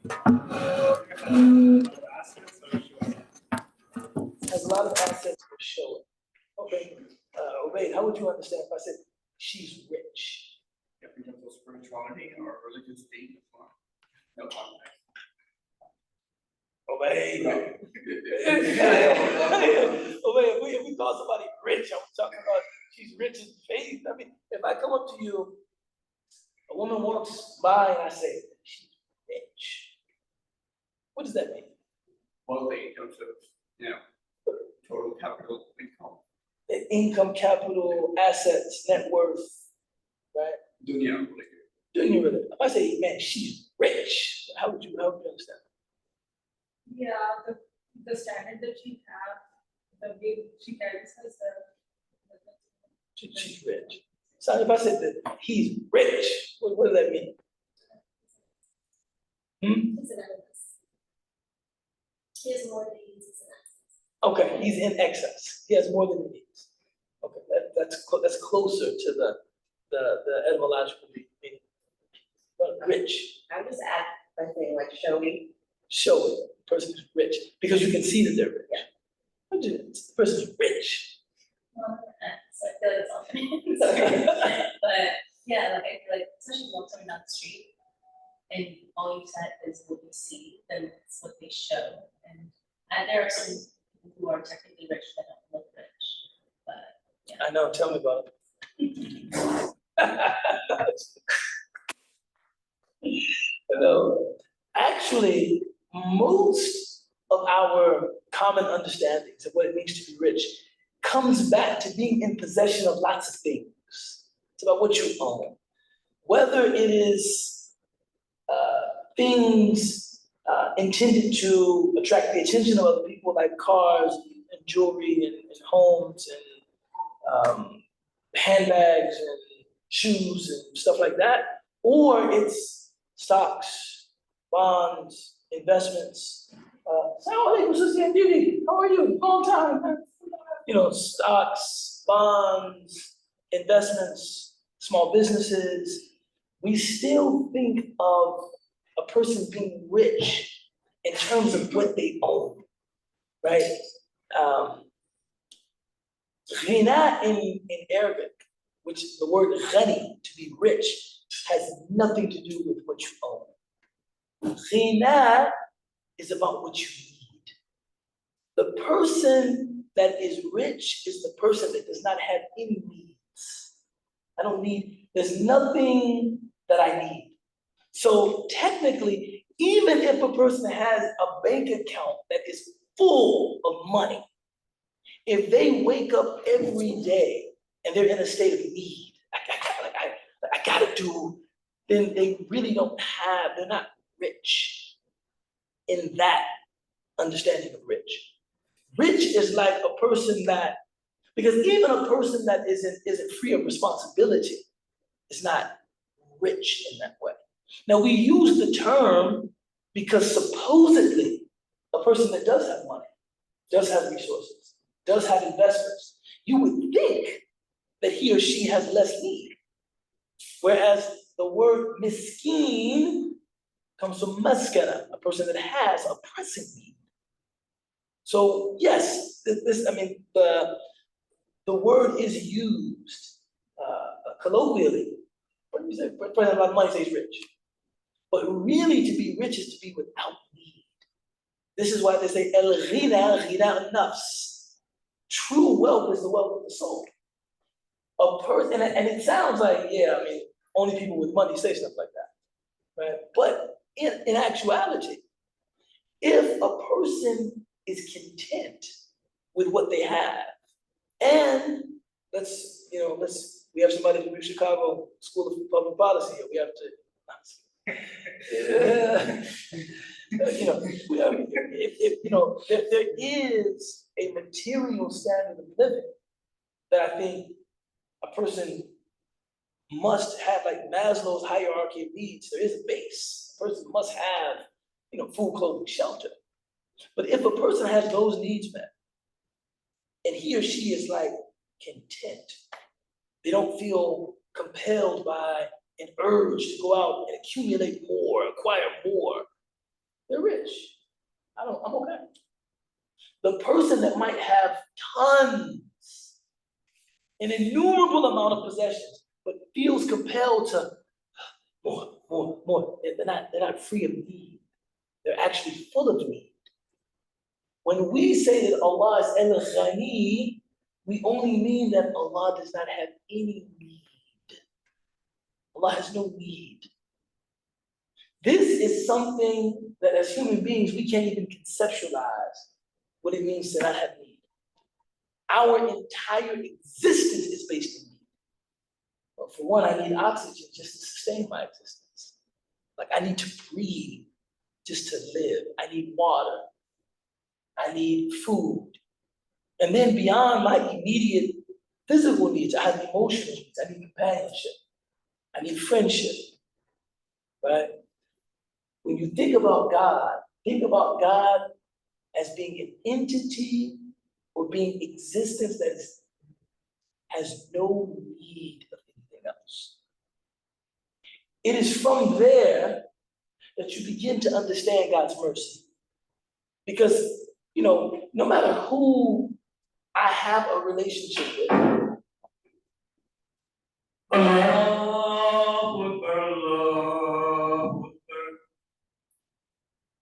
Has a lot of assets for showing. Okay, Obaid, how would you understand if I said she's rich? Yeah, because of spirituality or religious state as well. No context. Obaid. Obaid, if we call somebody rich, I'm talking about she's rich in faith. I mean, if I come up to you, a woman walks by and I say, she's rich. What does that mean? Wealthy in terms of, you know, total capital income. Income, capital, assets, net worth, right? Dunya, like, Dunya with it. If I say, man, she's rich, how would you understand? Yeah, the standard that she have, the way she carries herself. She's rich. So if I said that he's rich, what does that mean? He's an excess. He has more than he needs, he's an excess. Okay, he's in excess. He has more than he needs. Okay, that's closer to the etymological meaning. But rich, I would just add by saying like showy. show it. The person is rich because you can see that they're rich. Yeah. The person's rich. Well, so I feel like it's all Sorry. But yeah, like I feel like especially when someone down the street and all you said is what you see, then it's what they show. And there are some people who are technically rich that don't look rich. But yeah. I know, tell me about it. No, actually, most of our common understandings of what it means to be rich comes back to being in possession of lots of things. It's about what you own. Whether it is things intended to attract the attention of other people, like cars and jewelry and homes and handbags and shoes and stuff like that, or it's stocks, bonds, investments. Assalamu alaikum, Sister Ndidi. How are you? Long time, man. You know, stocks, bonds, investments, small businesses. We still think of a person being rich in terms of what they own, right? Ghina in Arabic, which the word ghani, to be rich, has nothing to do with what you own. Ghina is about what you need. The person that is rich is the person that does not have any needs. There's nothing that I need. So technically, even if a person has a bank account that is full of money, if they wake up every day and they're in a state of need, I gotta do, then they really they're not rich in that understanding of rich. Rich is like a person that, because even a person that isn't free of responsibility is not rich in that way. Now we use the term because supposedly a person that does have money, does have resources, does have investments, you would think that he or she has less need. Whereas the word miskin comes from maskana, a person that has a pressing need. So yes, the word is used colloquially. What do you say? For a lot of money says rich. But really to be rich is to be without need. This is why they say el ghina ghina nafs. True wealth is the wealth of the soul. A person, and it sounds like, yeah, I mean, only people with money say stuff like that, right? But in actuality, if a person is content with what they have, and we have somebody from Chicago School of Public Policy here, we have to, there is a material standard of living that I think a person must have, like Maslow's hierarchy of needs. There is a base. A person must have, food, clothing, shelter. But if a person has those needs met, and he or she is like content, they don't feel compelled by an urge to go out and accumulate more, acquire more. they're rich. I'm okay. The person that might have tons, an innumerable amount of possessions, but feels compelled to more. They're not free of need. They're actually full of need. When we say that Allah is El-Ghani, we only mean that Allah does not have any need. Allah has no need. This is something that as human beings, we can't even conceptualize what it means to not have need. Our entire existence is based in need. Well, for one, I need oxygen just to sustain my existence. Like I need to breathe just to live. I need water. I need food. And then beyond my immediate physical needs, I have emotional needs. I need companionship. I need friendship, right? When you think about God as being an entity or being existence that has no need of anything else. It is from there that you begin to understand God's mercy. Because, no matter who I have a relationship with, Allahu Akbar, Allahu Akbar.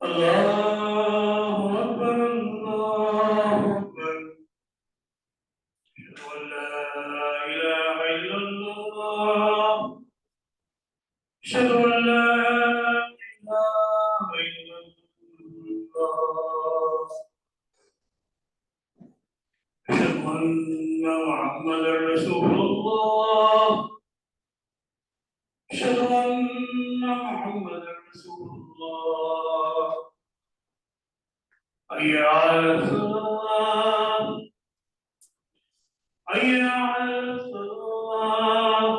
Allahu Akbar, Allahu Akbar. Ashhadu an la ilaha illallah. Ashhadu an la ilaha illallah. أشهد أن محمدا رسول الله أشهد أن محمدا رسول الله حي على الصلاة حي على الصلاة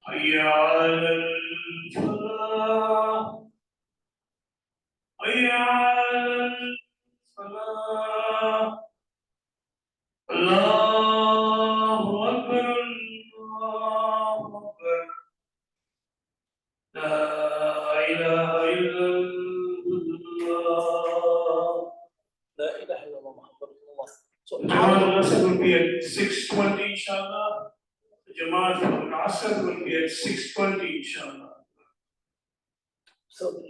حي على الفلاح حي على الفلاح الله أكبر الله أكبر لا إله إلا الله. La ilaha illallah Muhammad Rasulullah. So Jamaat al-Asr will be at 6:20 inshallah. The Jamaat al-Asr will be at 6:20 inshallah. So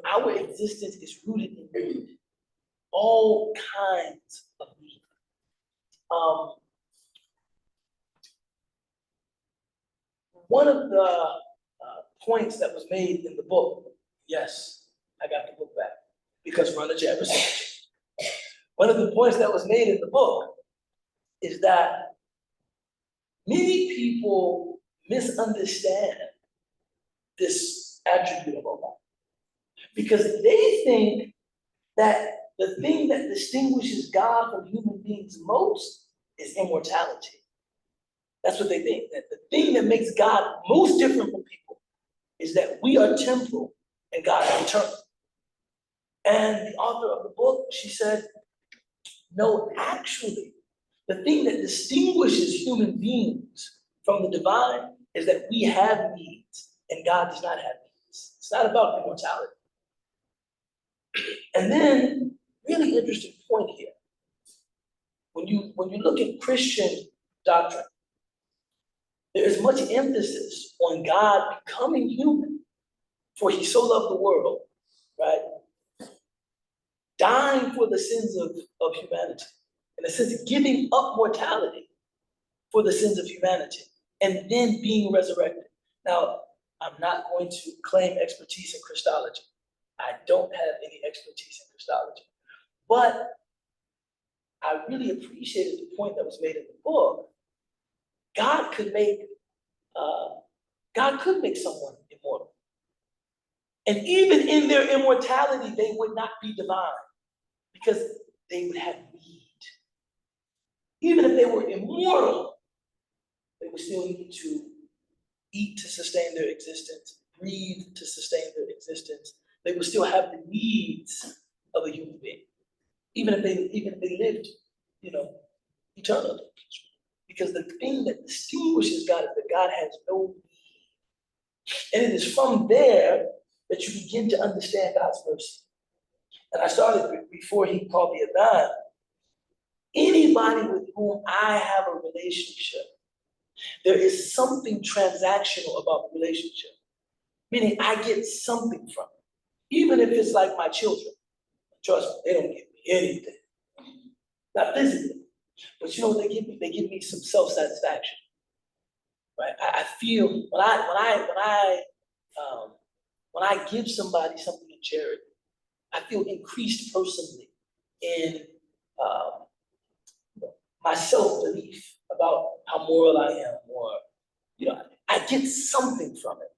our existence is rooted in need. All kinds of need. One of the points that was made in the book, yes, I got the book back because we're on the Jabber stage. One of the points that was made in the book is that many people misunderstand this attribute of Allah because they think that the thing that distinguishes God from human beings most is immortality. That's what they think, that the thing that makes God most different from people is that we are temporal and God is eternal. And the author of the book, she said, no, actually, the thing that distinguishes human beings from the divine is that we have needs and God does not have needs. It's not about immortality. And then, really interesting point here. When you look at Christian doctrine, there is much emphasis on God becoming human, for he so loved the world, right? Dying for the sins of humanity, in a sense, giving up mortality for the sins of humanity, and then being resurrected. Now, I'm not going to claim expertise in Christology. I don't have any expertise in Christology, but I really appreciated the point that was made in the book. God could make someone immortal. And even in their immortality, they would not be divine because they would have need. Even if they were immortal, they would still need to eat to sustain their existence, breathe to sustain their existence. They would still have the needs of a human being, even if they lived, eternally. Because the thing that distinguishes God is that God has no need. And it is from there that you begin to understand God's mercy. And I started before he called me Adon. Anybody with whom I have a relationship, there is something transactional about the relationship. Meaning I get something from it. Even if it's like my children. Trust me, they don't give me anything. Not physically. But you know what they give me? They give me some self-satisfaction. Right? I feel when I give somebody something in charity, I feel increased personally in my self-belief about how moral I am, or I get something from it.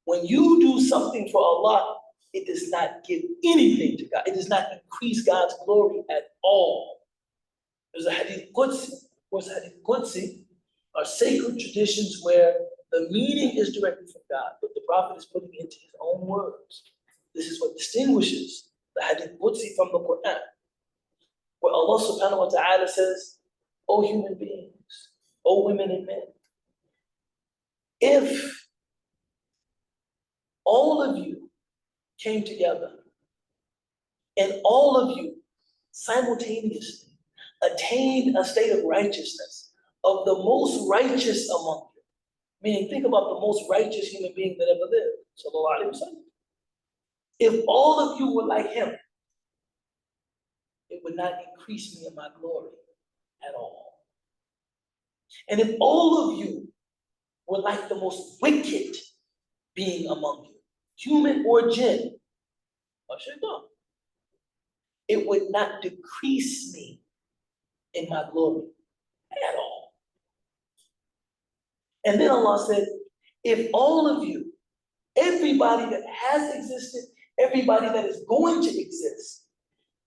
When you do something for Allah, it does not give anything to God. It does not increase God's glory at all. There's a hadith Qudsi. Of course, hadith Qudsi are sacred traditions where the meaning is directly from God, but the Prophet is putting it into his own words. This is what distinguishes the hadith Qudsi from the Quran, where Allah subhanahu wa ta'ala says, "O human beings, O women and men, if all of you came together and all of you simultaneously attained a state of righteousness of the most righteous among you," meaning think about the most righteous human being that ever lived, sallallahu alaihi wasallam. If all of you were like him, it would not increase me in my glory at all. And if all of you were like the most wicked being among you, human or jinn, or shaitan, it would not decrease me in my glory at all. And then Allah said, if all of you, everybody that has existed, everybody that is going to exist,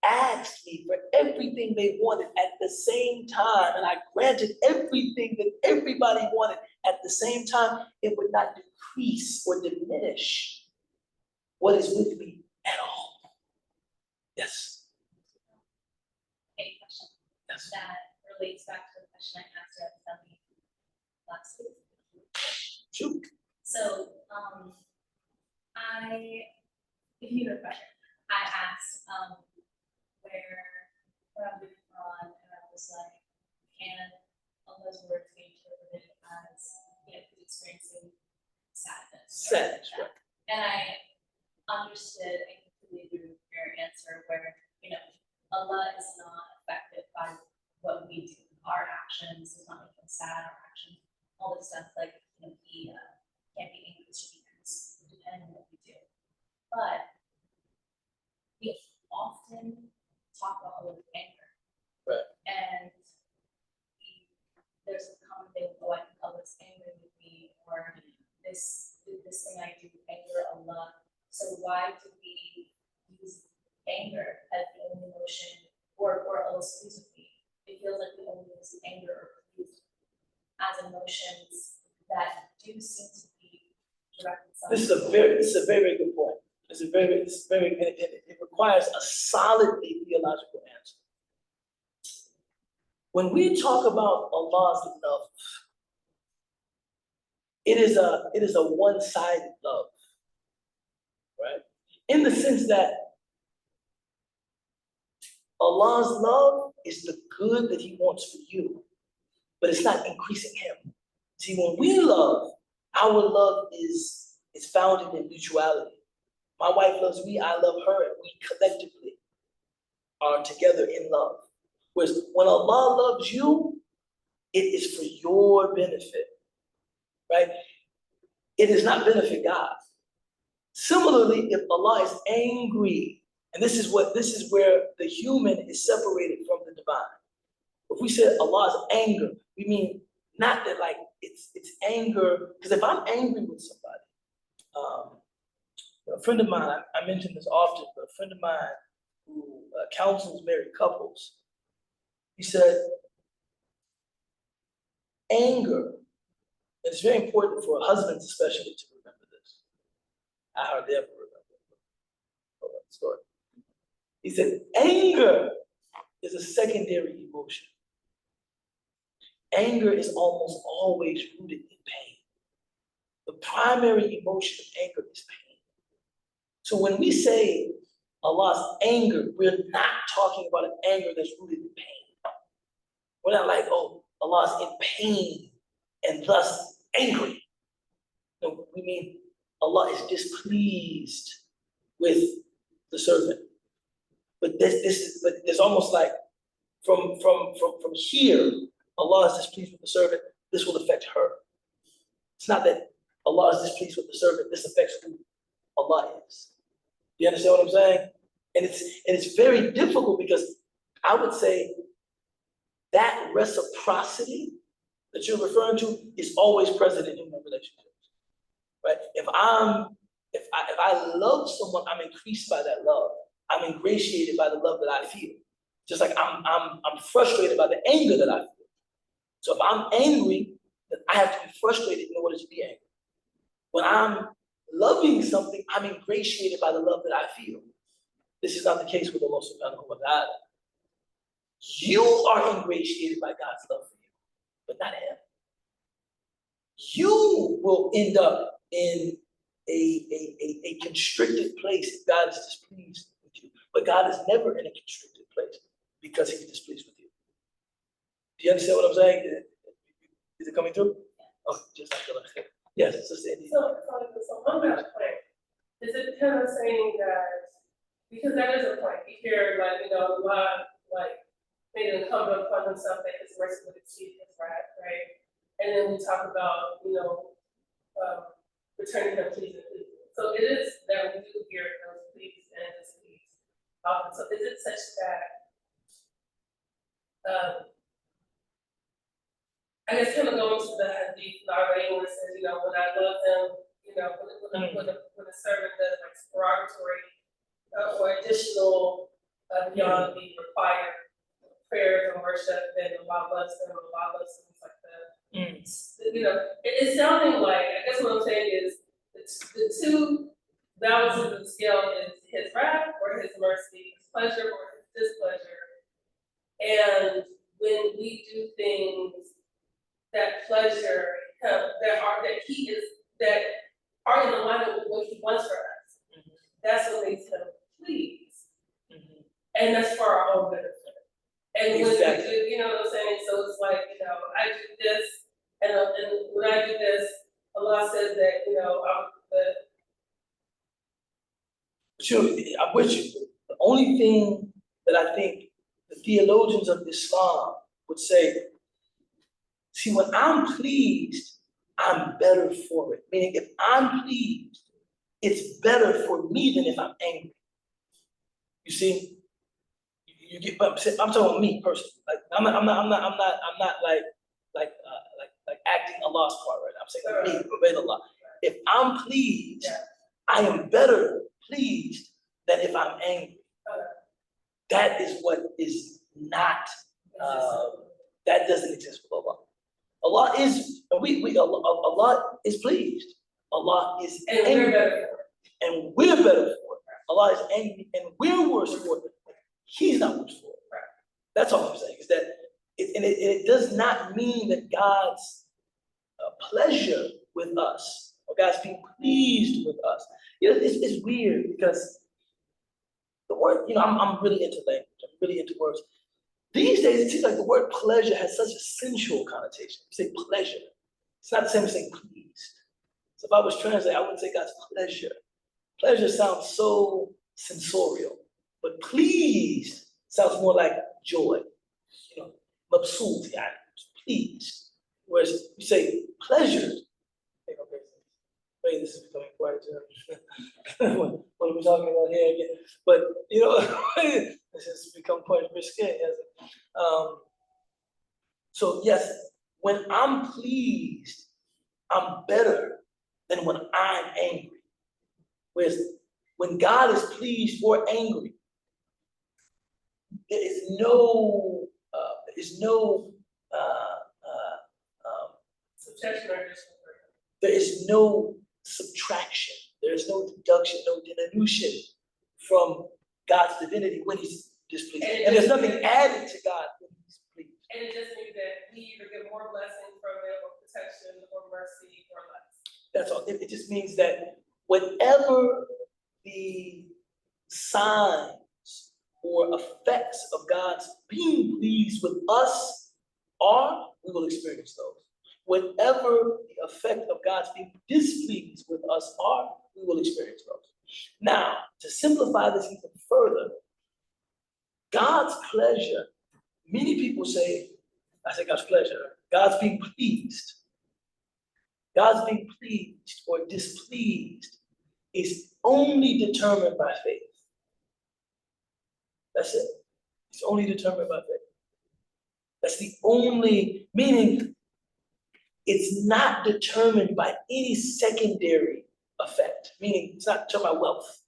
asked me for everything they wanted at the same time, and I granted everything that everybody wanted at the same time, it would not decrease or diminish what is with me at all. Yes. A question Yes. that relates back to the question I asked you at the last week. Shoot. So, if you refresh it, I asked, where I'm doing on, and I was like, can Allah's words be interpreted as, who's experiencing sadness? or Sadness, like that? And I understood and completely agree with your answer where, Allah is not affected by what we do, our actions, does not make him sad, our actions, all this stuff, like, he can't be angry with because depending on what we do. But we often talk about Allah with anger. Right. And there's a common thing, I think Allah's angry with me, or this thing I do anger Allah. So why do we use anger as the only emotion, or Allah's pleased with me? It feels like we only use anger or pleased as emotions that do seem to be directed. This is a very good point. It requires a solidly theological answer. When we talk about Allah's love, it is a one-sided love, right? In the sense that Allah's love is the good that he wants for you, but it's not increasing him. See, when we love, our love is founded in mutuality. My wife loves me, I love her, and we collectively are together in love. Whereas when Allah loves you, it is for your benefit, right? It does not benefit God. Similarly, if Allah is angry, and this is where the human is separated from the divine. If we say Allah's anger, we mean not that like it's anger, because if I'm angry with somebody, a friend of mine, I mention this often, but a friend of mine who counsels married couples, he said, anger, and it's very important for husbands especially to remember this. I hardly ever remember the story. He said, anger is a secondary emotion. Anger is almost always rooted in pain. The primary emotion of anger is pain. So when we say Allah's anger, we're not talking about an anger that's rooted in pain. We're not like, oh, Allah's in pain and thus angry. No, we mean Allah is displeased with the servant. But but it's almost like from here, Allah is displeased with the servant, this will affect her. It's not that Allah is displeased with the servant, this affects who Allah is. You understand what I'm saying? And it's very difficult because I would say that reciprocity that you're referring to is always present in human relationships. Right? If I love someone, I'm increased by that love. I'm ingratiated by the love that I feel. Just like I'm frustrated by the anger that I feel. So if I'm angry, then I have to be frustrated in order to be angry. When I'm loving something, I'm ingratiated by the love that I feel. This is not the case with Allah subhanahu wa ta'ala. You are ingratiated by God's love for you, but not him. You will end up in a constricted place if God is displeased with you. But God is never in a constricted place because he's displeased with you. Do you understand what I'm saying? Is it coming through? Oh, just like that. Yes, Sister India. So on that point, is it kind of saying that, because that is a point, you hear like, God, like, made it incumbent upon himself that his mercy would exceed his wrath, right? And then we talk about, returning him please and please. So it is that we do hear those please and displease often. So is it such that, I guess kind of going to the hadith already where it says, when I love them, when a servant does like derogatory or additional beyond the required prayers and worship, then Allah loves them, things like that. It's sounding like, I guess what I'm saying is the two balances of the scale is his wrath or his mercy, his pleasure or his displeasure. And when we do things that pleasure that are in alignment with what he wants for us. That's what makes him pleased. And that's for our own benefit. And when we do, you know what I'm saying? So it's like, I do this, and when I do this, Allah says that, I'm the. Sure, I'm with you. The only thing that I think the theologians of Islam would say, see, when I'm pleased, I'm better for it. Meaning, if I'm pleased, it's better for me than if I'm angry. You see, you get. I'm talking about me personally. Like I'm not like acting Allah's part, right? I'm saying me, obey Allah. If I'm pleased, I am better pleased than if I'm angry. That is what is not. That doesn't exist with Allah. Allah is Allah is pleased. Allah is angry, and we're better for it. Allah is angry, and we're worse for it. He's not worse for it. That's all I'm saying. Is that it does not mean that God's pleasure with us or God's being pleased with us. It's weird because the word. I'm really into language. I'm really into words. These days, it seems like the word pleasure has such a sensual connotation. You say pleasure. It's not the same as saying pleased. So if I was translating, I wouldn't say God's pleasure. Pleasure sounds so sensorial, but pleased sounds more like joy. Mabsood, pleased. Whereas you say pleasure, maybe this is becoming quite what are we talking about here again? But this has become quite risque, hasn't it? So yes, when I'm pleased, I'm better than when I'm angry. Whereas when God is pleased or angry, there is no Subtraction or addition. there is no subtraction. There is no deduction, no diminution from God's divinity when he's displeased. And there's nothing added to God when he's pleased. And it just means that we either get more blessing from it or protection or mercy or less. That's all. It just means that whatever the signs or effects of God's being pleased with us are, we will experience those. Whatever the effect of God's being displeased with us are, we will experience those. Now, to simplify this even further, God's pleasure, many people say, I say God's pleasure, God's being pleased. God's being pleased or displeased is only determined by faith. That's it. It's only determined by faith. That's the only, meaning it's not determined by any secondary effect, meaning it's not determined by wealth.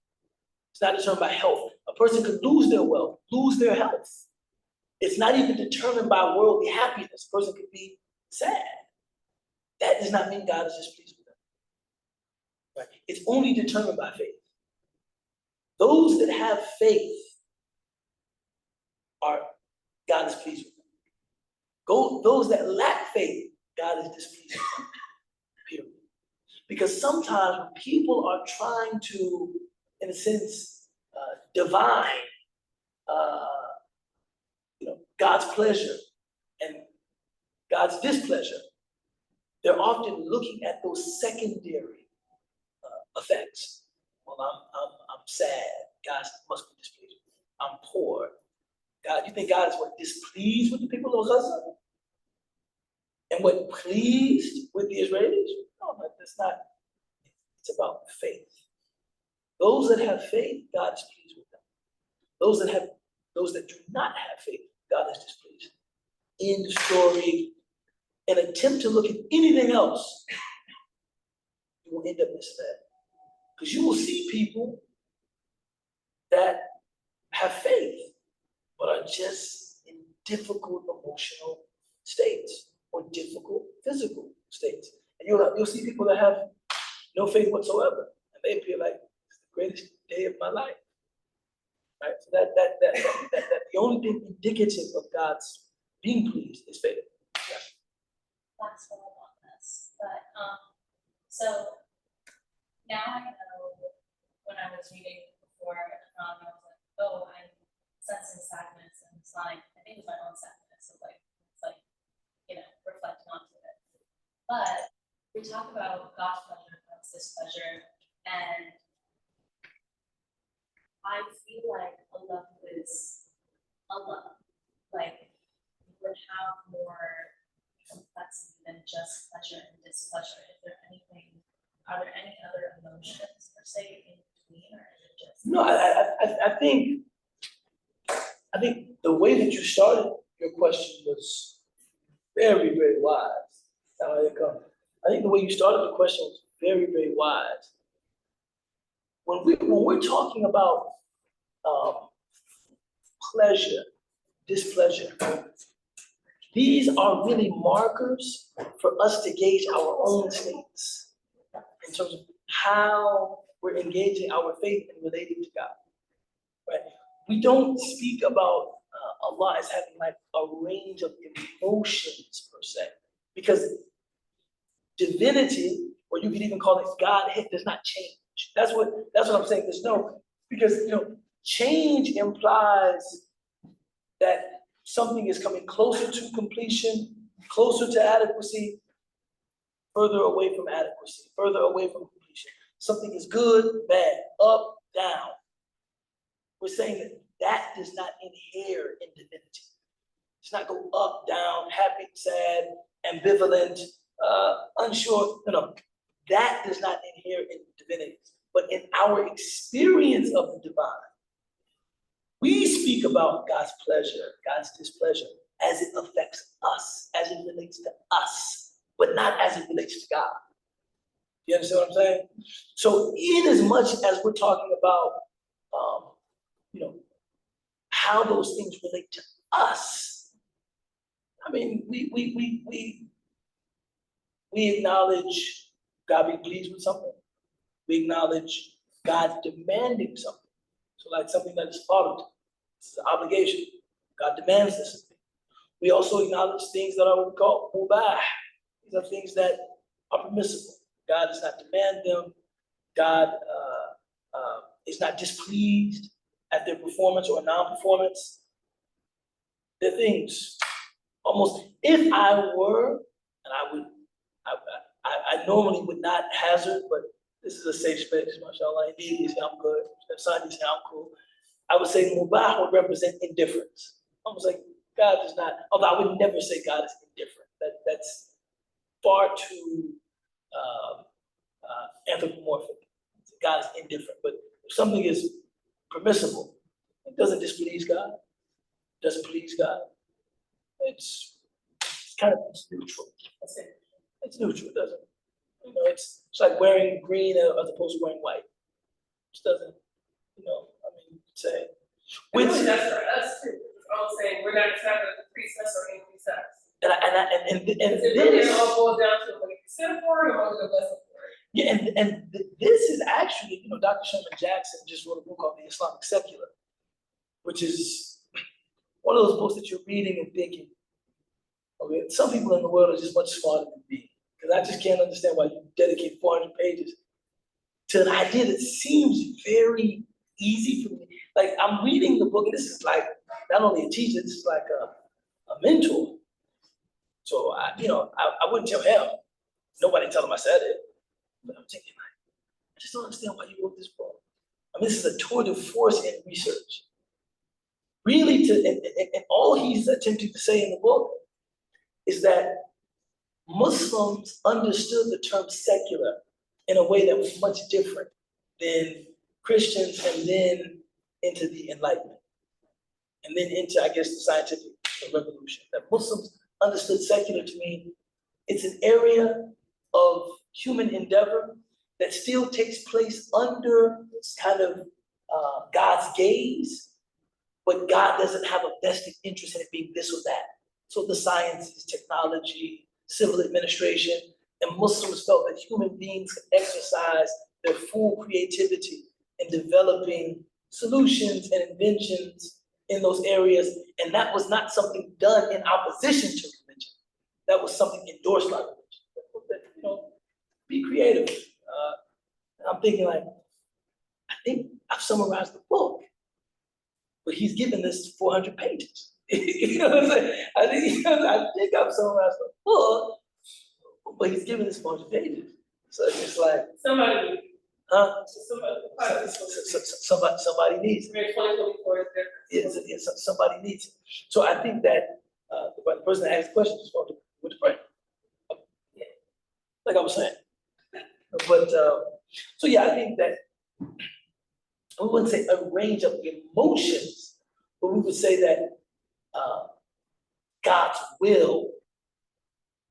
It's not determined by health. A person could lose their wealth, lose their health. It's not even determined by worldly happiness. A person could be sad. That does not mean God is displeased with them. Right? It's only determined by faith. Those that have faith are, God is pleased with them. Those that lack faith, God is displeased with them. Period. Because sometimes when people are trying to, in a sense, divine, God's pleasure and God's displeasure, they're often looking at those secondary effects. Well, I'm sad. God must be displeased with me. I'm poor. God, you think God is what, displeased with the people of Gaza? And what, pleased with the Israelis? No, that's not. It's about faith. Those that have faith, God is pleased with them. Those that do not have faith, God is displeased. End of story. An attempt to look at anything else, you will end up misled. Because you will see people that have faith, but are just in difficult emotional states or difficult physical states. And you'll see people that have no faith whatsoever, and they feel like it's the greatest day of my life. Right? So that the only thing indicative of God's being pleased is faith. Yeah. Last one on this, but, so now I know when I was reading before, I was like, oh, I'm sensing sadness, and it's like, I think it's my own sadness, so like, it's like, reflecting onto it. But we talk about God's pleasure, God's displeasure, and I feel like Allah is Allah, like, would have more complexity than just pleasure and displeasure. Are there any other emotions per se in between, or is it just? No, I think the way that you started your question was very, very wise. Now here it comes. I think the way you started the question was very, very wise. When we're talking about pleasure, displeasure, these are really markers for us to gauge our own states in terms of how we're engaging our faith and relating to God. Right? We don't speak about Allah as having like a range of emotions per se, because divinity, or you could even call it Godhead, does not change. That's what I'm saying. There's no, because change implies that something is coming closer to completion, closer to adequacy, further away from adequacy, further away from completion. Something is good, bad, up, down. We're saying that does not inhere in divinity. It's not go up, down, happy, sad, ambivalent, unsure. No. That does not inhere in divinity. But in our experience of the divine, we speak about God's pleasure, God's displeasure, as it affects us, as it relates to us, but not as it relates to God. You understand what I'm saying? So in as much as we're talking about, how those things relate to us, I mean, we acknowledge God being pleased with something. We acknowledge God demanding something. So like something that is followed, it's an obligation. God demands this of me. We also acknowledge things that are what we call mubah. These are things that are permissible. God does not demand them. God is not displeased at their performance or non-performance. There are things, almost, if I were, and I normally would not hazard, but this is a safe space, mashallah, indeed, you say I'm good, Sandy say I'm cool. I would say mubah would represent indifference. Almost like God is not, although I would never say God is indifferent. That's far too anthropomorphic. God is indifferent, but if something is permissible, it doesn't displease God, doesn't please God. It's kind of neutral. That's it. It's neutral, it doesn't. You know, it's like wearing green as opposed to wearing white. Just doesn't, you know, I mean, say. Which that's for us too, I'm saying, we're not trying to decrease us or increase us. And Because it really all boils down to what you said for it or what the lesson for it. yeah, and this is actually, you know, Dr. Sherman Jackson just wrote a book called The Islamic Secular, which is one of those books that you're reading and thinking, okay, some people in the world are just much smarter than me, because I just can't understand why you dedicate 400 pages to an idea that seems very easy for me. Like, I'm reading the book, and this is like not only a teacher, this is like a mentor. So I wouldn't tell him. Nobody tell him I said it. But I'm thinking, like, I just don't understand why you wrote this book. I mean, this is a tour de force in research. Really, and all he's attempting to say in the book is that Muslims understood the term secular in a way that was much different than Christians, and then into the Enlightenment, and then into, I guess, the scientific revolution. That Muslims understood secular to mean it's an area of human endeavor that still takes place under kind of God's gaze, but God doesn't have a vested interest in it being this or that. So the sciences, technology, civil administration, and Muslims felt that human beings could exercise their full creativity in developing solutions and inventions in those areas, and that was not something done in opposition to religion. That was something endorsed by religion. You know, be creative. And I'm thinking, like, I think I've summarized the book, but he's given this 400 pages. You know what I'm saying? I think I've summarized the book, but he's given this 400 pages. So it's just like, Somebody, huh? somebody, Somebody needs it. 2024 is different. Somebody needs it. So I think that the person that asked the question just wanted to pray. Yeah, like I was saying. But so yeah, I think that we wouldn't say a range of emotions, but we would say that God's will,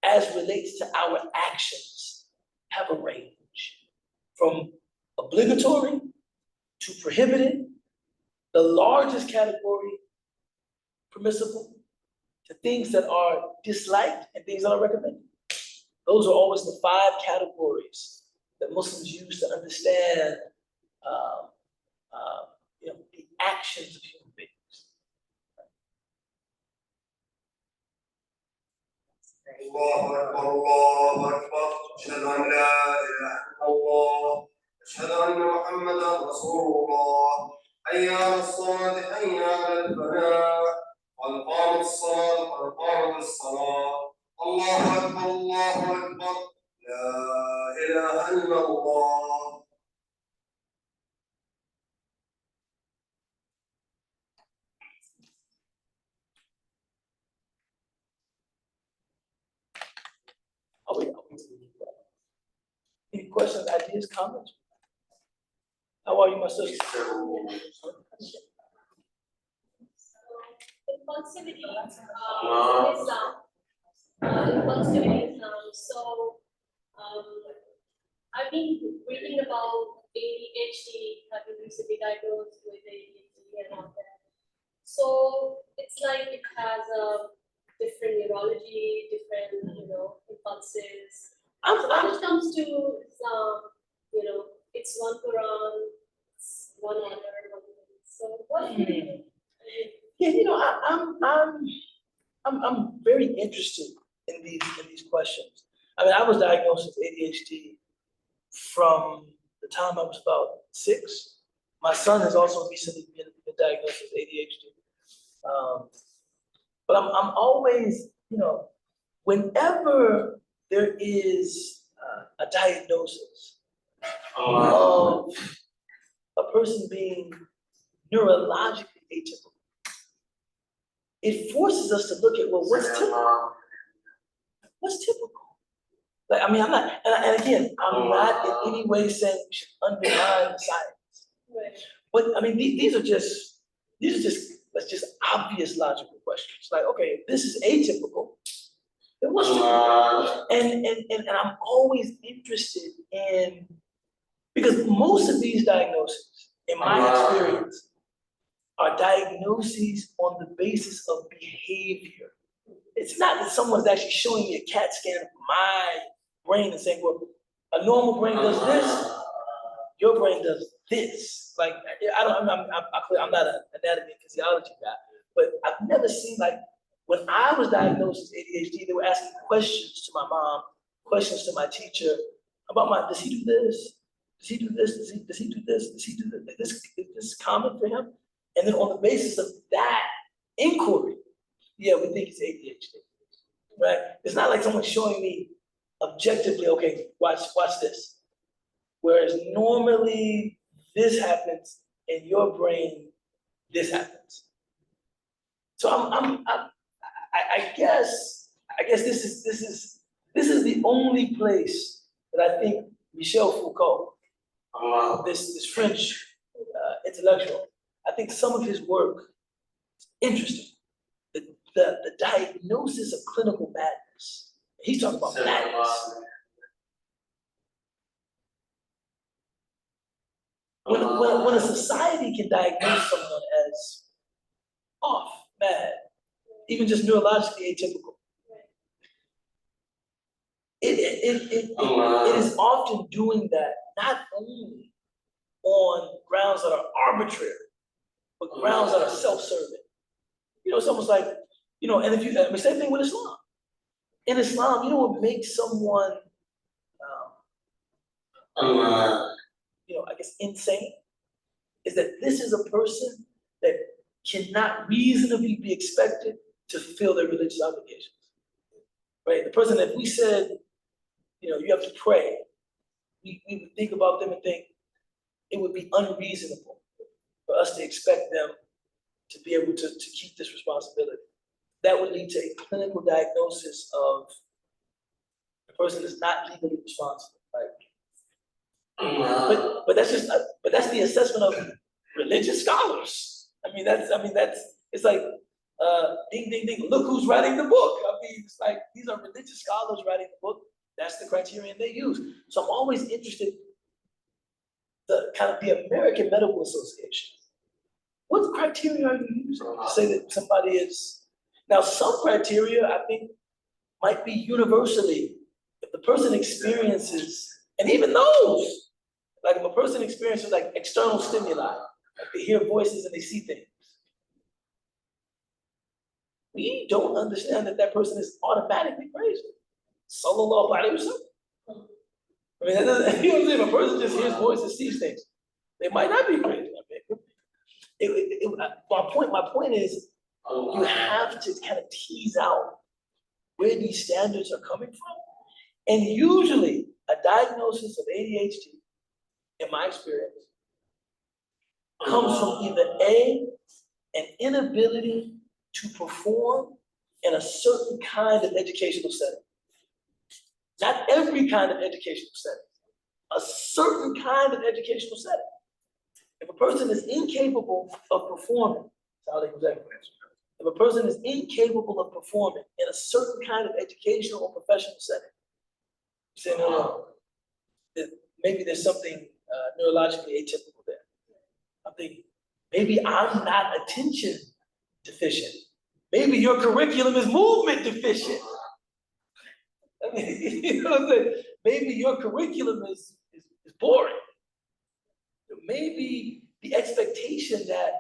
as relates to our actions, have a range from obligatory to prohibited, the largest category permissible, to things that are disliked and things that are recommended. Those are always the 5 categories that Muslims use to understand the actions of human beings. الله أكبر الله أكبر أشهد أن لا إله إلا الله أشهد أن محمدا رسول الله حي على الصلاة حي على الفلاح قد قامت الصلاة قد قامت الصلاة الله أكبر الله أكبر لا إله إلا الله. Any questions, ideas, comments? How are you, my sister? Impulsivity, Islam, impulsivity Islam. So, I've been reading about ADHD, having recently diagnosed with ADHD and all that. So it's like it has a different neurology, different, impulses. So when it comes to Islam, it's one Quran, it's one honor, one thing. So what do you think? Yeah, I'm very interested in these questions. I mean, I was diagnosed with ADHD from the time I was about 6. My son has also recently been diagnosed with ADHD. But I'm always, whenever there is a diagnosis of a person being neurologically atypical, it forces us to look at, well, what's typical? What's typical? Like, I mean, I'm not, and again, I'm not in any way saying we should undermine science. Right. But I mean, these are just that's just obvious logical questions. Like, okay, if this is atypical, then what's typical? And I'm always interested in, because most of these diagnoses, in my experience, are diagnoses on the basis of behavior. It's not that someone's actually showing me a CAT scan of my brain and saying, well, a normal brain does this, your brain does this. Like, I'm not an anatomy and physiology guy, but I've never seen, like, when I was diagnosed with ADHD, they were asking questions to my mom, questions to my teacher about does he do this? Does he do this? Does he do this? Does he do this? Is this common for him? And then on the basis of that inquiry, yeah, we think it's ADHD, right? It's not like someone's showing me objectively, okay, watch this. Whereas normally this happens in your brain, this happens. So I guess this is the only place that I think Michel Foucault, this French intellectual, I think some of his work is interesting. The diagnosis of clinical madness. He's talking about madness. When a society can diagnose someone as off, mad, even just neurologically atypical, it is often doing that not only on grounds that are arbitrary, but grounds that are self-serving. It's almost like, and if the same thing with Islam. In Islam, you know what makes someone, I guess insane, is that this is a person that cannot reasonably be expected to fulfill their religious obligations. Right? The person that we said, you have to pray, we would think about them and think it would be unreasonable for us to expect them to be able to keep this responsibility. That would lead to a clinical diagnosis of the person is not legally responsible. Right? But that's the assessment of religious scholars. It's like ding ding ding, look who's writing the book. It's like these are religious scholars writing the book. That's the criterion they use. So I'm always interested the American Medical Association. What criteria are you using to say that somebody is? Now, some criteria I think might be universally, if the person experiences, and even those, like if a person experiences like external stimuli, like they hear voices and they see things, we don't understand that person is automatically crazy. Sallallahu alaihi wasallam. I mean, that doesn't, if a person just hears voices, sees things, they might not be crazy. My point is, you have to kind of tease out where these standards are coming from. And usually, a diagnosis of ADHD, in my experience, comes from either an inability to perform in a certain kind of educational setting. Not every kind of educational setting, a certain kind of educational setting. If a person is incapable of performing, if a person is incapable of performing in a certain kind of educational or professional setting, you say, no, maybe there's something neurologically atypical there. I think maybe I'm not attention deficient. Maybe your curriculum is movement deficient. I mean, you know what I'm saying? Maybe your curriculum is boring. Maybe the expectation that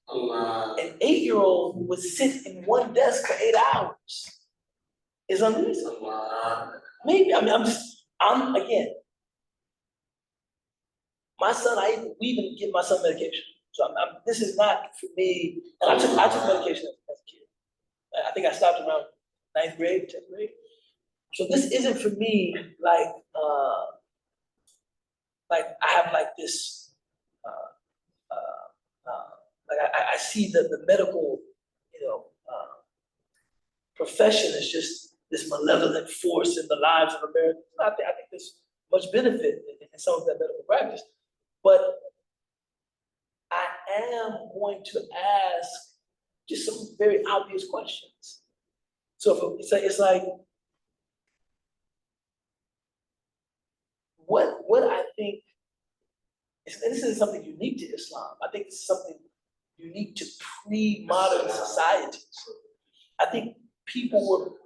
an 8-year-old would sit in one desk for 8 hours is unreasonable. Maybe, again, My son, we even give my son medication. So this is not for me, and I took medication as a kid. I think I stopped around 9th grade, 10th grade. So this isn't for me like I have like this, like I see the medical, profession is just this malevolent force in the lives of Americans. I think there's much benefit in some of that medical practice, but I am going to ask just some very obvious questions. So it's like, what I think, and this is something unique to Islam. I think it's something unique to pre-modern societies. I think people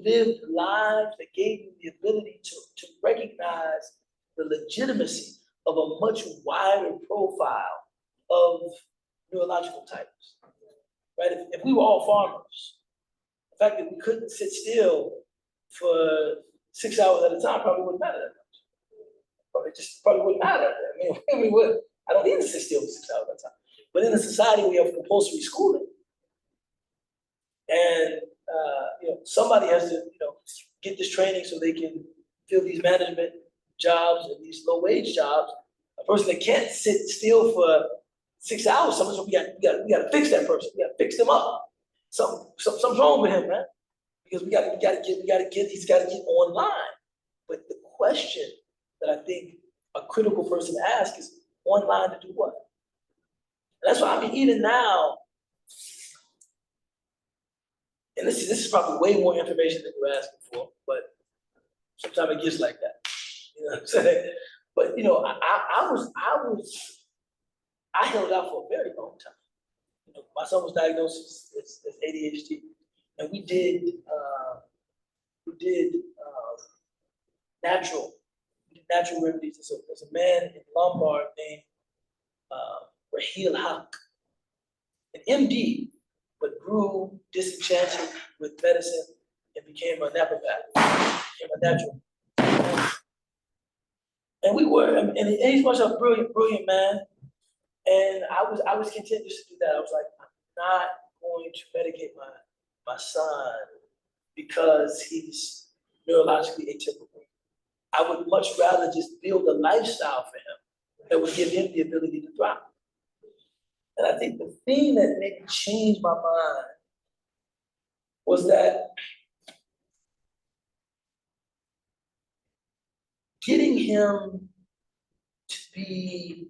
lived lives that gave them the ability to recognize the legitimacy of a much wider profile of neurological types, right? If we were all farmers, the fact that we couldn't sit still for 6 hours at a time probably wouldn't matter that much. Probably wouldn't matter. I mean, I don't need to sit still for 6 hours at a time. But in a society we have compulsory schooling, and somebody has to get this training so they can fill these management jobs and these low wage jobs. A person that can't sit still for 6 hours, sometimes we got to fix that person. We got to fix them up. Something's wrong with him, man. Because he's got to get online. But the question that I think a critical person asks is, online to do what? And that's why even now, and this is probably way more information than you're asking for, but sometimes it gets like that. You know what I'm saying? But I held out for a very long time. My son was diagnosed as ADHD, and we did natural remedies. There's a man in Lombard named Raheel Haq, an MD, but grew disenchanted with medicine and became a naturopath, became a natural. And he's much a brilliant man. And I was content just to do that. I was like, I'm not going to medicate my son because he's neurologically atypical. I would much rather just build a lifestyle for him that would give him the ability to thrive. And I think the thing that made me change my mind was that getting him to be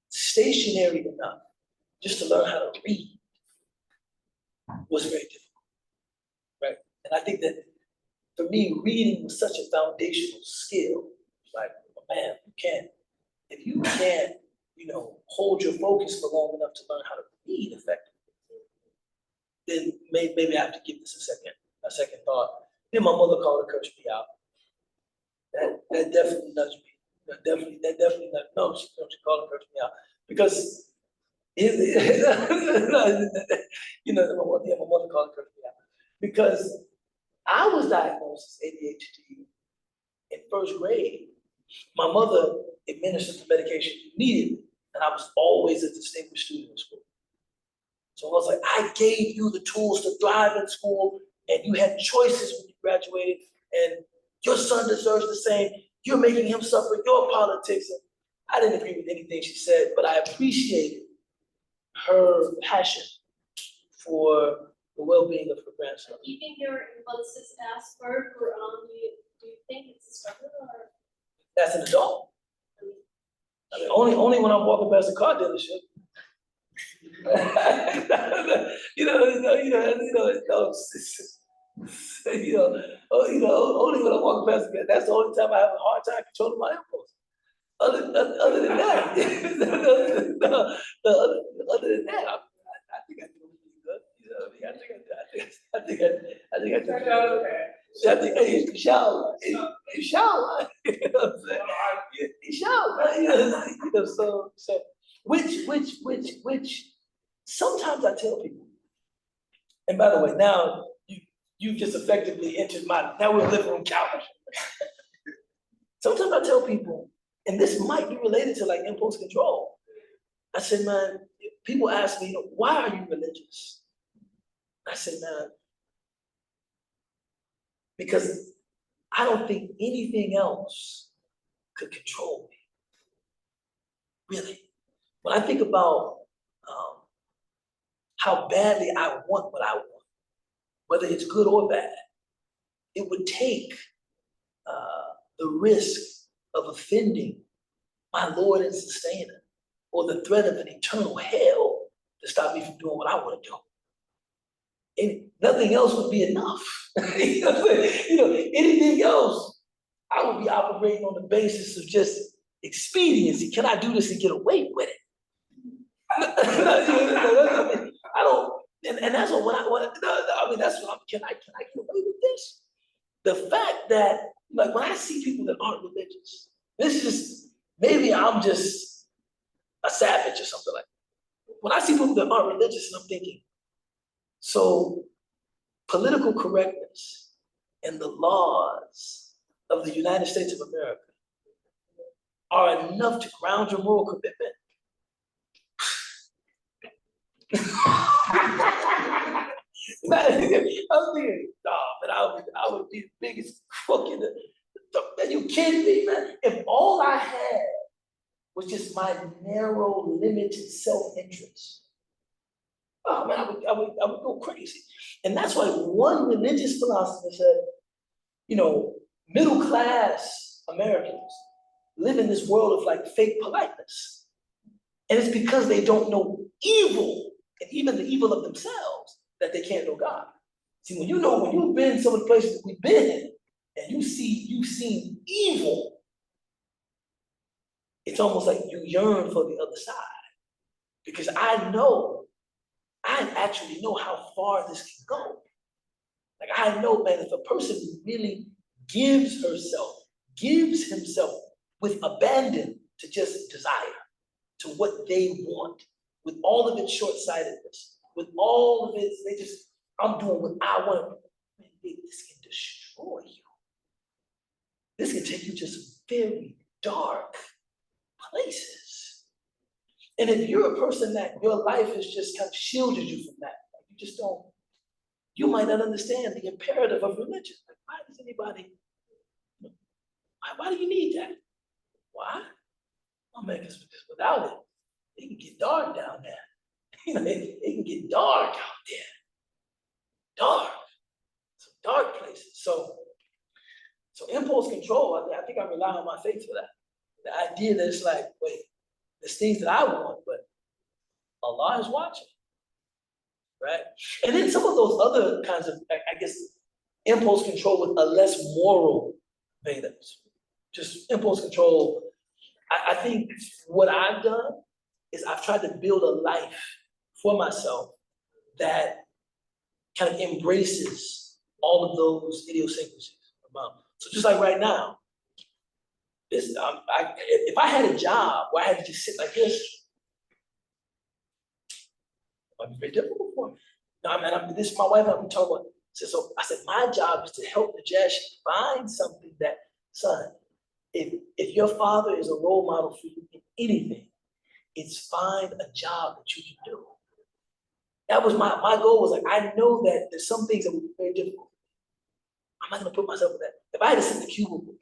stationary enough just to learn how to read was very difficult, right? And I think that for me, reading was such a foundational skill. Like, man, if you can't, hold your focus for long enough to learn how to read effectively, then maybe I have to give this a second thought. Then my mother called to curse me out. That definitely nudged me. That definitely nudged. No, she called to curse me out because my mother called to curse me out because I was diagnosed as ADHD in first grade. My mother administered the medication immediately, and I was always a distinguished student in school. So I was like, I gave you the tools to thrive in school, and you had choices when you graduated, and your son deserves the same. You're making him suffer your politics. And I didn't agree with anything she said, but I appreciated her passion for the well-being of her grandson. Keeping your impulses as per Quran, do you think it's a struggle or? As an adult. I mean, only when I'm walking past a car dealership. Only when I'm walking past the car. That's the only time I have a hard time controlling my impulse. Other than that, other than that, I think I do really good. I think I do really good. Hey, inshallah, inshallah, you know what I'm saying? Inshallah, so which sometimes I tell people, and by the way, now you just effectively entered now we're living room couch. Sometimes I tell people, And this might be related to like impulse control. I said, man, people ask me, why are you religious? I said, man, because I don't think anything else could control me. Really. When I think about how badly I want what I want, whether it's good or bad, it would take the risk of offending my Lord and Sustainer, or the threat of an eternal hell to stop me from doing what I want to do. And nothing else would be enough. Anything else, I would be operating on the basis of just expediency. Can I do this and get away with it? I don't, and that's what that's what can I get away with this? The fact that, like, when I see people that aren't religious, this is just, maybe I'm just a savage or something like that. When I see people that aren't religious, and I'm thinking, so political correctness and the laws of the United States of America are enough to ground your moral commitment. I'm thinking, but I would be the biggest crook in the. Are you kidding me, man? If all I had was just my narrow, limited self-interest, oh man, I would go crazy. And that's why one religious philosopher said, middle class Americans live in this world of like fake politeness. And it's because they don't know evil, and even the evil of themselves, that they can't know God. See, when you've been some of the places that we've been, and you've seen evil, it's almost like you yearn for the other side. Because I actually know how far this can go. Like, I know, man, if a person really gives himself with abandon to just desire, to what they want, with all of its short-sightedness, with all of its, I'm doing what I want. Man, this can destroy you. This can take you to some very dark places. And if you're a person that your life has just kind of shielded you from that, you might not understand the imperative of religion. Like, why does anybody, why do you need that? Why? Oh man, because without it, it can get dark down there. It can get dark out there. Dark. Some dark places. So impulse control, I think I rely on my faith for that. The idea that it's like, wait, there's things that I want, but Allah is watching. Right? And then some of those other kinds of, I guess, impulse control with a less moral Vedas. Just impulse control. I think what I've done is I've tried to build a life for myself that kind of embraces all of those idiosyncrasies. So just like right now, if I had a job where I had to just sit like this, it might be very difficult for me. No, man, this is my wife I've been talking about. So I said, my job is to help Najesh find something that, son, if your father is a role model for you in anything, it's find a job that you can do. That was my goal, was like, I know that there's some things that would be very difficult. I'm not gonna put myself in that. If I had to sit in the cubicle,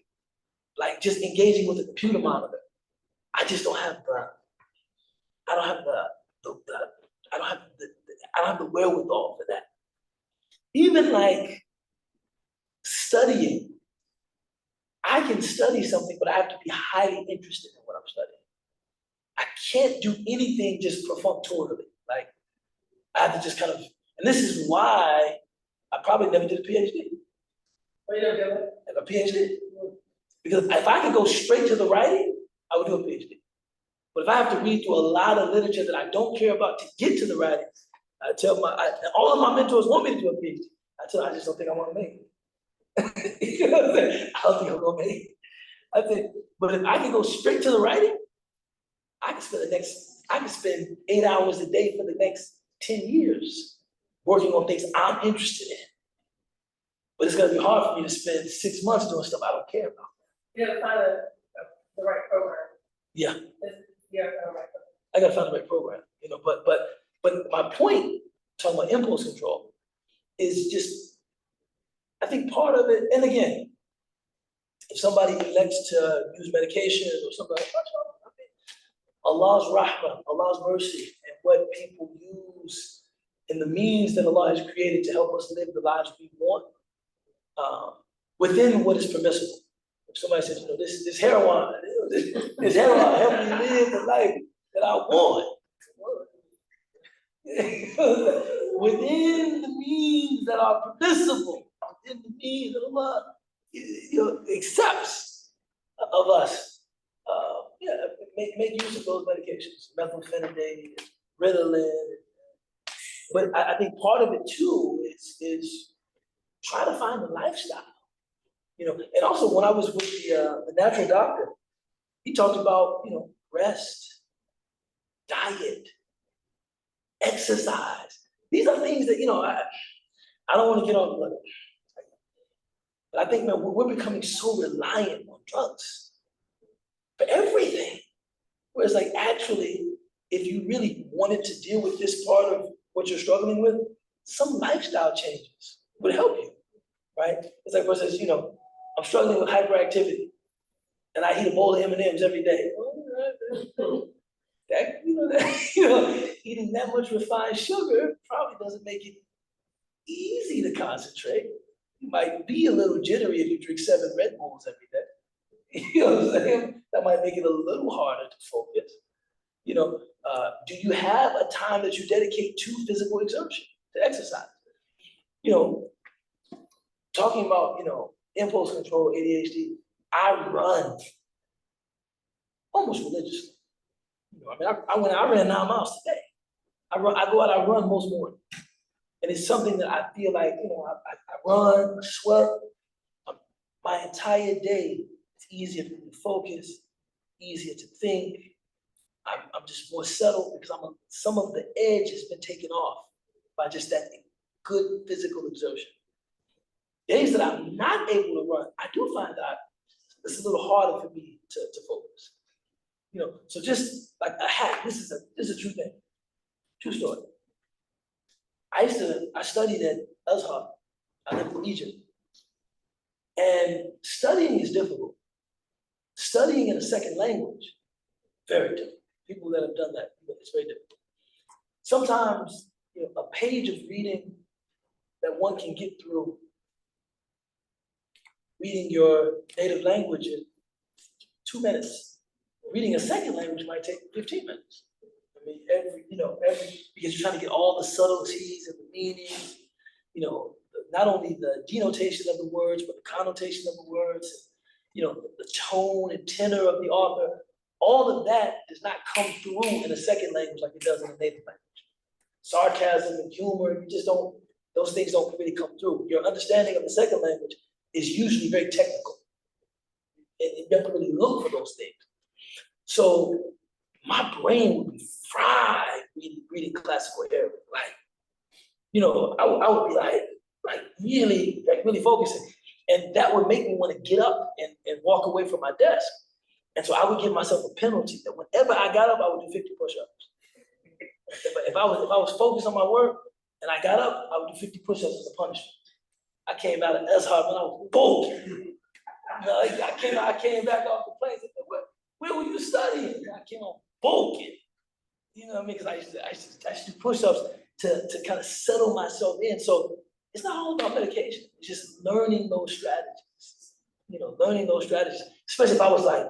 like just engaging with a computer monitor, I just don't have the wherewithal for that. Even like studying, I can study something, but I have to be highly interested in what I'm studying. I can't do anything just perfunctorily. Like, I have to just kind of, and this is why I probably never did a PhD. What you doing? A PhD. Because if I could go straight to the writing, I would do a PhD. But if I have to read through a lot of literature that I don't care about to get to the writing, I tell all of my mentors want me to do a PhD. I just don't think I want to make it. You know what I'm saying? I don't think I'm gonna make it. But if I can go straight to the writing, I can spend 8 hours a day for the next 10 years working on things I'm interested in. But it's gonna be hard for me to spend 6 months doing stuff I don't care about. You gotta find the right program. Yeah. Yeah, right. I gotta find the right program, you know, but my point, talking about impulse control, is just, I think part of it, and again, if somebody elects to use medication or something, I mean, Allah's rahmah, Allah's mercy, and what people use and the means that Allah has created to help us live the lives we want, within what is permissible. If somebody says, you know, this heroin, this heroin help me live the life that I want. Within the means that are permissible, within the means that Allah, you know, accepts of us. Yeah, make use of those medications, methylphenidate, Ritalin. But I think part of it too is try to find the lifestyle. You know, and also when I was with the natural doctor, he talked about, you know, rest, diet, exercise. These are things that, you know, I don't want to get on, but I think, man, we're becoming so reliant on drugs for everything. Whereas, like, actually, if you really wanted to deal with this part of what you're struggling with, some lifestyle changes would help you, right? It's like, for instance, you know, I'm struggling with hyperactivity, and I eat a bowl of M&Ms every day. Eating that much refined sugar probably doesn't make it easy to concentrate. You might be a little jittery if you drink 7 Red Bulls every day. You know what I'm saying? That might make it a little harder to focus. You know, do you have a time that you dedicate to physical exertion, to exercise? You know, talking about, you know, impulse control, ADHD, I run almost religiously. You know, I mean, I ran 9 miles today. I go out, I run most mornings. And it's something that I feel like, you know, I run, I sweat. My entire day, it's easier for me to focus, easier to think. I'm just more settled because some of the edge has been taken off by just that good physical exertion. Days that I'm not able to run, I do find that it's a little harder for me to focus. You know, so just like a hack, this is a true thing, true story. I studied at Azhar, I lived in Egypt. And studying is difficult. Studying in a second language, very difficult. People that have done that, it's very difficult. Sometimes, you know, a page of reading that one can get through, reading your native language in 2 minutes. Reading a second language might take 15 minutes. I mean, because you're trying to get all the subtleties and the meanings, you know, not only the denotation of the words, but the connotation of the words, you know, the tone and tenor of the author. All of that does not come through in a second language like it does in a native language. Sarcasm and humor, those things don't really come through. Your understanding of the second language is usually very technical. And you have to really look for those things. So my brain would be fried reading classical Arabic. Like, you know, I would be like really focusing. And that would make me want to get up and walk away from my desk. And so I would give myself a penalty that whenever I got up, I would do 50 push-ups. If I was focused on my work and I got up, I would do 50 push-ups as a punishment. I came out of Azhar and I was bolting. You know, I came back off the plane and said, where were you studying? I came on bolting. You know what I mean? Because I used to do push-ups to kind of settle myself in. So it's not all about medication. It's just learning those strategies. You know, learning those strategies. Especially if I was like,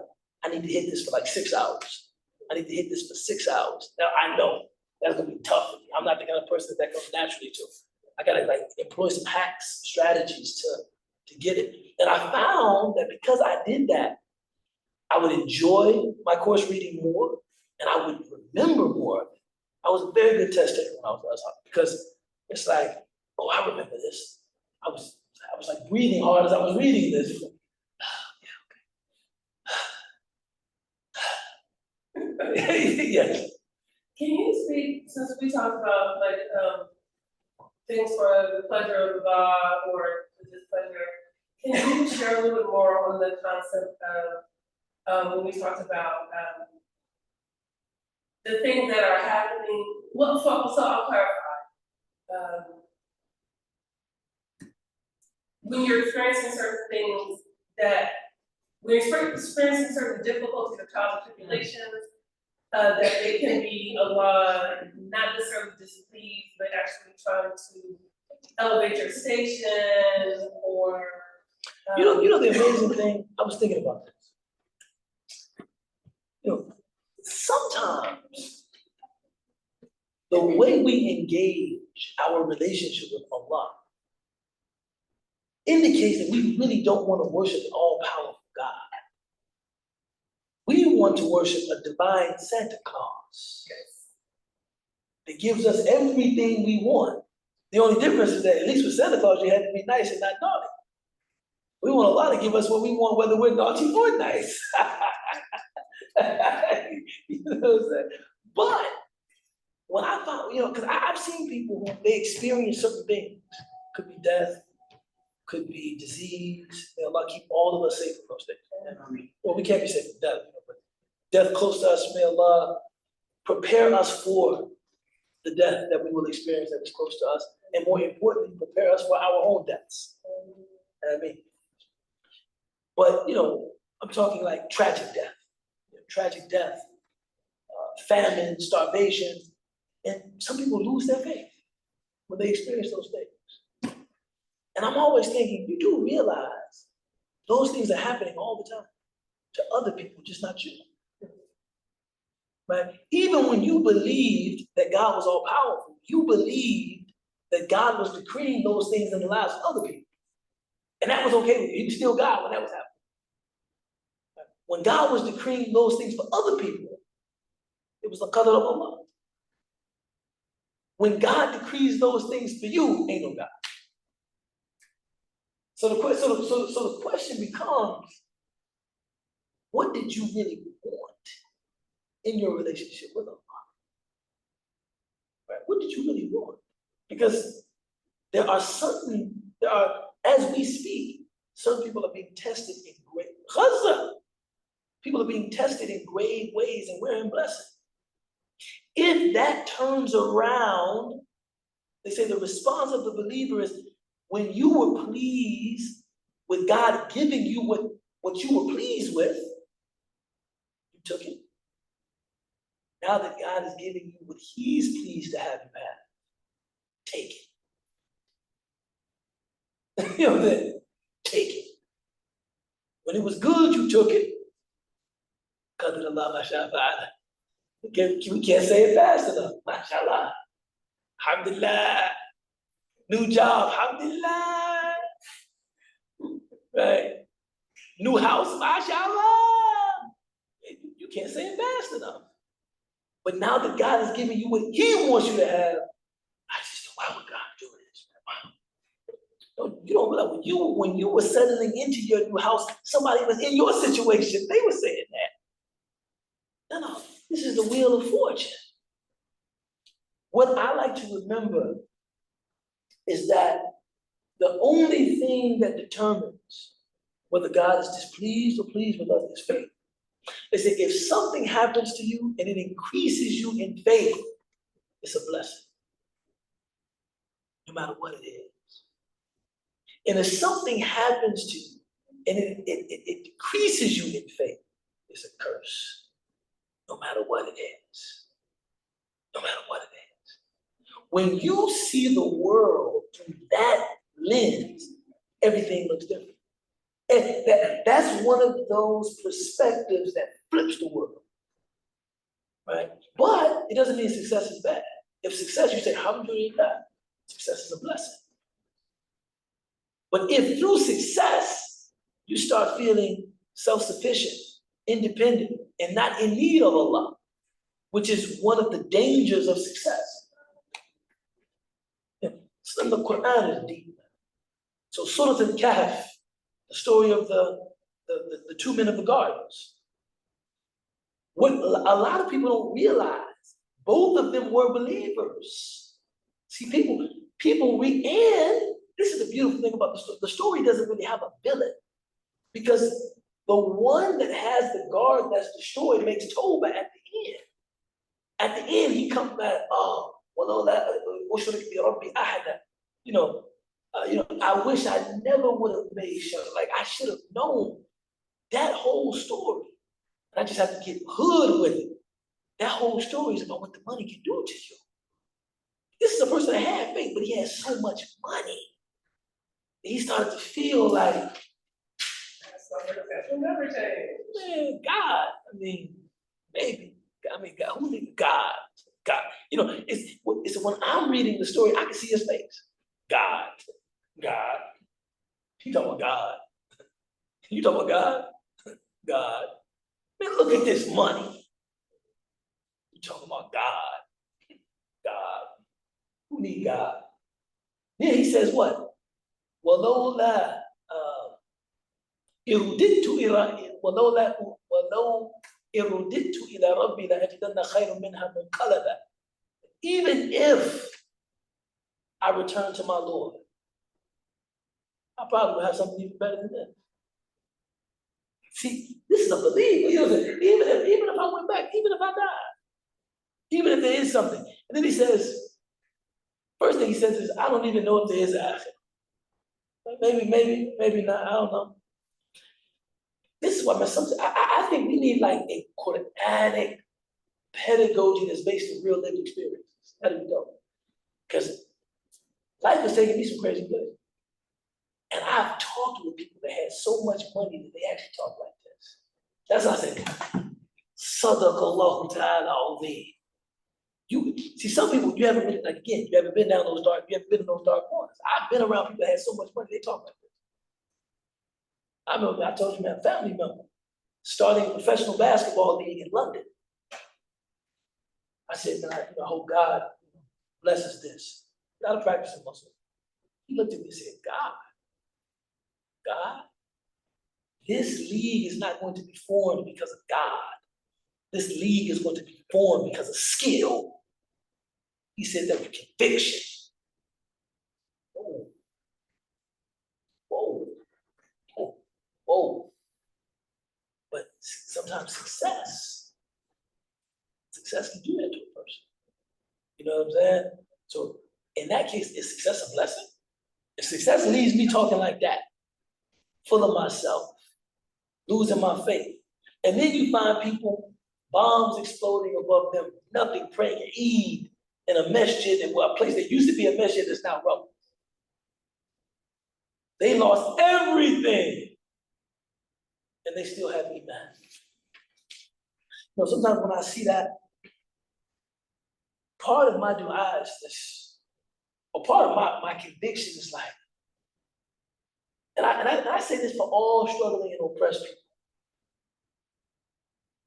I need to hit this for like 6 hours. I need to hit this for 6 hours. Now I know that's gonna be tough for me. I'm not the kind of person that comes naturally to. I gotta like employ some hacks, strategies to get it. And I found that because I did that, I would enjoy my course reading more and I would remember more of it. I was a very good test taker when I was because it's like, oh, I remember this. I was like breathing hard as I was reading this. Yes. Can you speak, since we talked about like things for the pleasure of God or the displeasure, can you share a little bit more on the concept of when we talked about, the things that are happening, well, so I'll clarify. When you're experiencing certain things when you're experiencing certain difficulties or trials and tribulations, that they can be Allah not necessarily displeased, but actually trying to elevate your station or. You know the amazing thing, I was thinking about this. You know, sometimes the way we engage our relationship with Allah indicates that we really don't want to worship an all-powerful God. We want to worship a divine Santa Claus that gives us everything we want. The only difference is that at least with Santa Claus, you had to be nice and not naughty. We want Allah to give us what we want, whether we're naughty or nice. You know what I'm saying? But when I found, because I've seen people who they experience certain things. Could be death, could be disease. May Allah keep all of us safe from those things. Well, we can't be safe from death, but death close to us, may Allah prepare us for the death that we will experience that is close to us, and more importantly, prepare us for our own deaths. You know what I mean? But, I'm talking like tragic death, famine, starvation, and some people lose their faith when they experience those things. And I'm always thinking, you do realize those things are happening all the time to other people, just not you. Right? Even when you believed that God was all powerful, you believed that God was decreeing those things in the lives of other people. And that was okay with you. He was still God when that was happening. When God was decreeing those things for other people, it was the qadr of Allah. When God decrees those things for you, ain't no God. So the question becomes, what did you really want in your relationship with Allah? Right? What did you really want? Because as we speak, certain people are being tested in great people are being tested in grave ways, and we're in blessing. If that turns around, they say the response of the believer is when you were pleased with God giving you what you were pleased with, you took it. Now that God is giving you what He's pleased to have you have, take it. You know what I'm saying? Take it. When it was good, you took it. Qadr Allah, mashallah. We can't say it fast enough. Mashallah. Alhamdulillah. New job. Alhamdulillah. Right? New house. Mashallah. You can't say it fast enough. But now that God is giving you what He wants you to have, I just why would God do this? Wow. You don't realize when you were settling into your new house, somebody was in your situation. They were saying that. No, this is the wheel of fortune. What I like to remember is that the only thing that determines whether God is displeased or pleased with us is faith. They say if something happens to you and it increases you in faith, it's a blessing, no matter what it is. And if something happens to you and it decreases you in faith, it's a curse. No matter what it is. No matter what it is. When you see the world through that lens, everything looks different. And that's one of those perspectives that flips the world. Right? But it doesn't mean success is bad. If success, you say, alhamdulillah, success is a blessing. But if through success, you start feeling self-sufficient, independent, and not in need of Allah, which is one of the dangers of success. So the Quran is deep. So Surah Al-Kahf, the story of the two men of the gardens. What a lot of people don't realize, both of them were believers. See, people read, and this is the beautiful thing about the story. The story doesn't really have a villain, because The one that has the guard that's destroyed makes Toba at the end. At the end, he comes back, oh, well, I wish I never would have made sure, like I should have known that whole story. And I just have to get hood with it. That whole story is about what the money can do to you. This is a person that had faith, but he had so much money. He started to feel like, That's something that will never change. man, God, I mean, maybe, God, who needs God? God, it's when I'm reading the story, I can see his face. God. You talking about God? You talking about God? God. Man, look at this money. You talking about God? God. Who need God? Then he says what? ولولا إرددت إلى ربي لأجدن خيرا منها منقلبا. Even if I return to my Lord, I probably will have something even better than that. See, this is a believer. Even if I went back, even if I died, even if there is something. And then he says, first thing he says is, I don't even know if there is an after. Maybe not, I don't know. This is what I think we need like a Quranic pedagogy that's based on real lived experiences. How do we go? Because life has taken me some crazy places. And I've talked with people that had so much money that they actually talk like this. That's what I say. Sadaqallahu ta'ala al-azim. You see, some people you haven't been, like again, you haven't been down those dark, you haven't been in those dark corners. I've been around people that had so much money, they talk like this. I remember I told you, man, family member, starting a professional basketball league in London. I said, man, I hope God blesses this. Not a practicing Muslim. He looked at me and said, God, this league is not going to be formed because of God. This league is going to be formed because of skill. He said that with conviction. Whoa. But sometimes success can do that to a person. You know what I'm saying? So in that case, is success a blessing? If success leaves me talking like that, full of myself, losing my faith, and then you find people, bombs exploding above them, nothing, praying Eid in a masjid, in a place that used to be a masjid that's now rubble. They lost everything, and they still have Iman. Sometimes when I see that, part of my dua is this, or part of my conviction is like, and I say this for all struggling and oppressed people.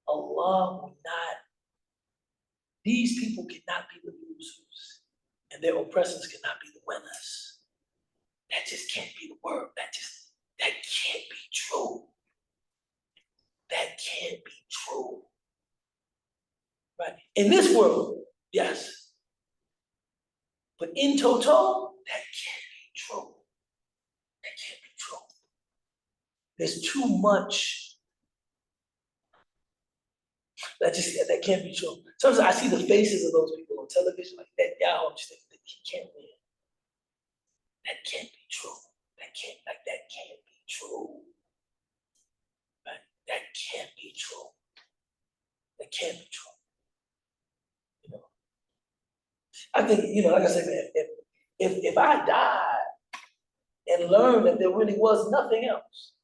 Allah will not, these people cannot be the losers, and their oppressors cannot be the winners. That just can't be the word. That can't be true. That can't be true. Right? In this world, yes. But in total, that can't be true. That can't be true. There's too much that can't be true. Sometimes I see the faces of those people on television like that. Y'all understand that he can't win. That can't be true. That can't be true. Right? That can't be true. That can't be true. I think, like I said, man, if I died and learned that there really was nothing else,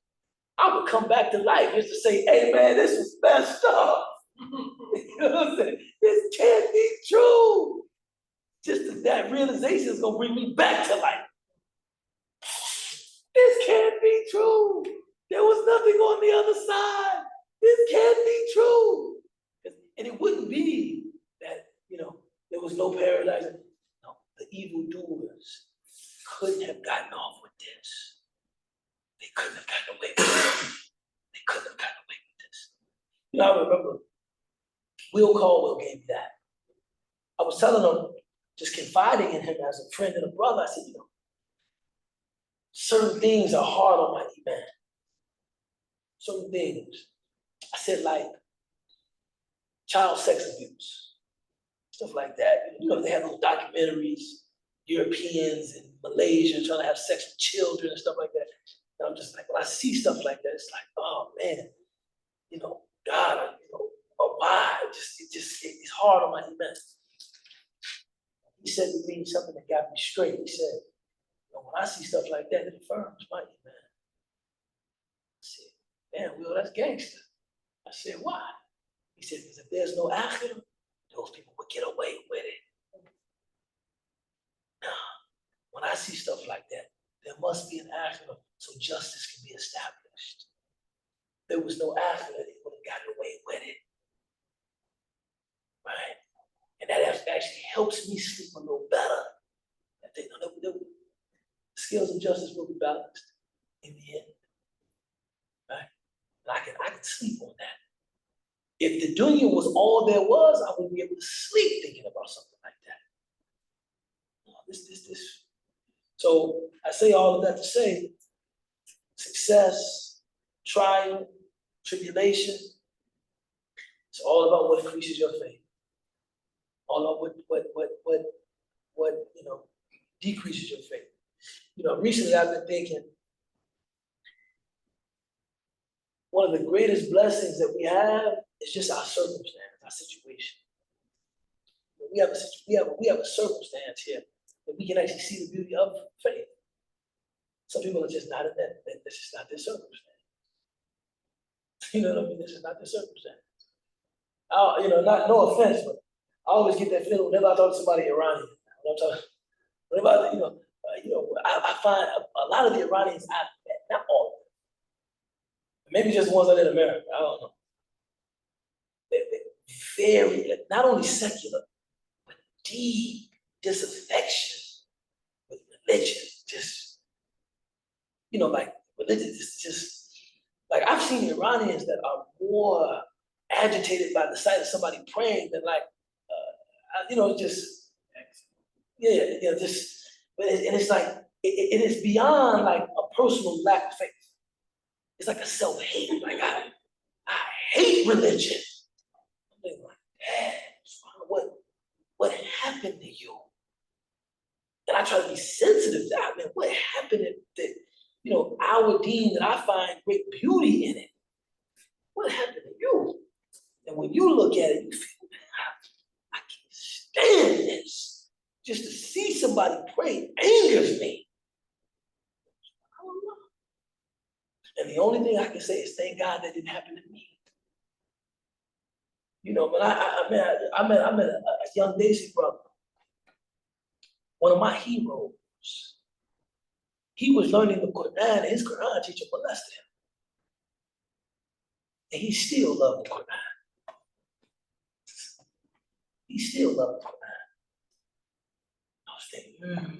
I would come back to life just to say, hey man, this was messed up. You know what I'm saying? This can't be true. Just that realization is gonna bring me back to life. This can't be true. There was nothing on the other side. This can't be true. And it wouldn't be that, there was no paradise. No, the evildoers couldn't have gotten off with this. They couldn't have gotten away with this. They couldn't have gotten away with this. I remember Will Caldwell gave me that. I was telling him, just confiding in him as a friend and a brother, I said, certain things are hard on my Iman. certain things. I said like child sex abuse, stuff like that. You know, they have those documentaries, Europeans and Malaysians trying to have sex with children and stuff like that. And I'm just like, when I see stuff like that, it's like, oh man, you know, God, you know, why? It's hard on my iman. He said to me something that got me straight. He said, you know, when I see stuff like that, it affirms my iman. I said, man, Will, that's gangster. I said, why? He said, because if there's no akhirah, those people would get away with it. Now, when I see stuff like that, there must be an akhirah so justice can be established. If there was no akhirah, they would have gotten away with it. Right? And that actually helps me sleep a little better. I think the scales of justice will be balanced in the end. Right? And I can sleep on that. If the dunya was all there was, I wouldn't be able to sleep thinking about something like that. No, this. So I say all of that to say, success, trial, tribulation, it's all about what increases your faith. All about what you know decreases your faith. You know, recently I've been thinking, one of the greatest blessings that we have is just our circumstance, our situation. We have a circumstance here that we can actually see the beauty of faith. Some people are just not in that. This is not their circumstance. You know what I mean? This is not their circumstance. You know, no offense, but I always get that feeling whenever I talk to somebody Iranian. I find a lot of the Iranians I've met, not all of them, maybe just the ones that are in America, I don't know. They're very, not only secular, but deep disaffection with religion. Just, you know, like religion is just, like I've seen Iranians that are more agitated by the sight of somebody praying than like, you know, just, just, and it's like, it is beyond like a personal lack of faith. It's like a self-hate, like I hate religion. I'm like, Dad, what happened to you? And I try to be sensitive to that, man, what happened that, you know, our deen that I find great beauty in it, what happened to you? And when you look at it, you feel, man, I can't stand this. Just to see somebody pray angers me. I don't know. And the only thing I can say is thank God that didn't happen to me. You know, but I met a young Daisy brother, one of my heroes. He was learning the Quran, and his Quran teacher molested him. And he still loved the Quran. He still loved the Quran. I was thinking,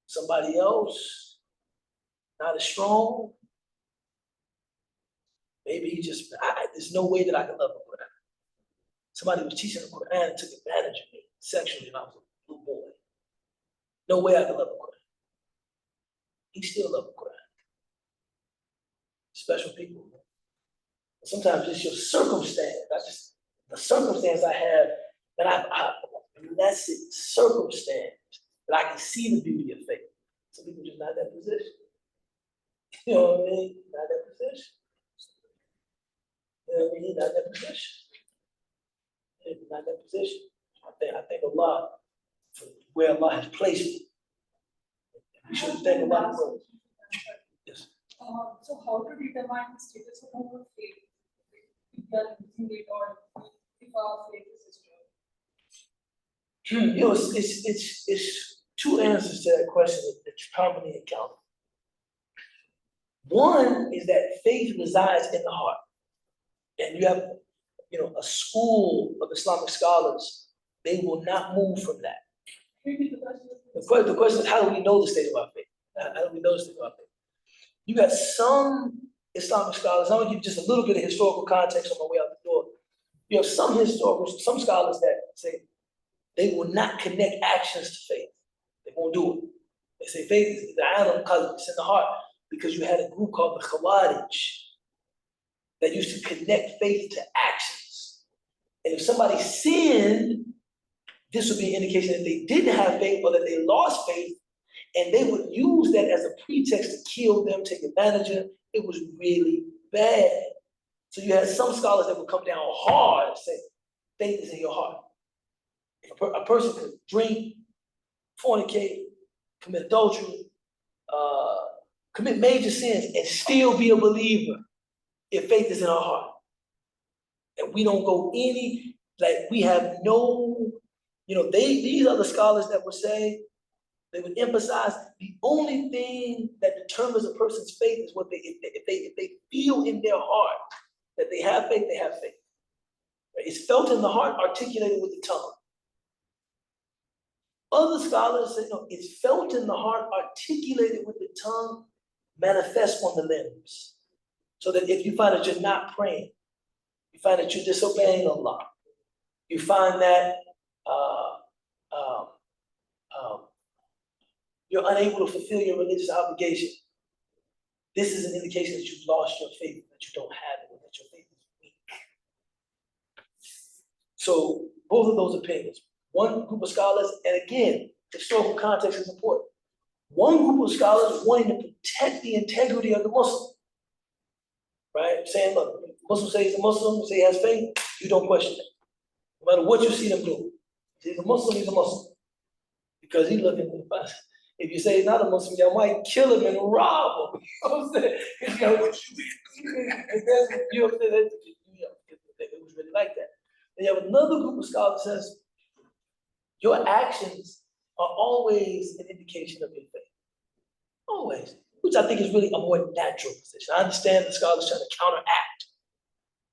somebody else, not as strong. Maybe he just, there's no way that I can love the Quran. Somebody was teaching the Quran and took advantage of me sexually when I was a little boy. No way I can love the Quran. He still loved the Quran. Special people. Sometimes it's your circumstance. The circumstance I have, that I blessed circumstance, that I can see the beauty of faith. Some people just not in that position. You know what I mean? Not in that position. You know what I mean? Not in that position. Not in that position. I thank Allah for where Allah has placed me. We should thank Allah for it. Yes. So how to determine the status of our faith? If we are using it or if our faith is strong? You know, it's two answers to that question that you commonly encounter. One is that faith resides in the heart. And you have, you know, a school of Islamic scholars, they will not move from that. The question is, how do we know the state of our faith? How do we know the state of our faith? You got some Islamic scholars, I'm gonna give you just a little bit of historical context on my way out the door. You have some scholars that say they will not connect actions to faith. They won't do it. They say faith is the alam qalb, it's in the heart. because you had a group called the Khawarij that used to connect faith to actions. And if somebody sinned, this would be an indication that they didn't have faith or that they lost faith, and they would use that as a pretext to kill them, take advantage of them. It was really bad. So you had some scholars that would come down hard and say, faith is in your heart. A person could drink, fornicate, commit adultery, commit major sins and still be a believer if faith is in our heart. And we don't go any, like we have no, these are the scholars that would say, they would emphasize the only thing that determines a person's faith is what if they feel in their heart that they have faith, they have faith. Right? It's felt in the heart, articulated with the tongue. Other scholars say, no, it's felt in the heart, articulated with the tongue, manifests on the limbs. So that if you find that you're not praying, you find that you're disobeying Allah, you find that you're unable to fulfill your religious obligation, this is an indication that you've lost your faith, that you don't have it, or that your faith is weak. So both of those opinions, one group of scholars, and again, historical context is important. One group of scholars wanting to protect the integrity of the Muslim, right? Saying, look, the Muslim says he's a Muslim, say he has faith, you don't question it. No matter what you see them do. He's a Muslim, he's a Muslim. Because he's looking at the Bible. If you say he's not a Muslim, you might kill him and rob him. You know what I'm saying? It was really like that. Then you have another group of scholars that says, your actions are always an indication of your faith. Always. Which I think is really a more natural position. I understand the scholars trying to counteract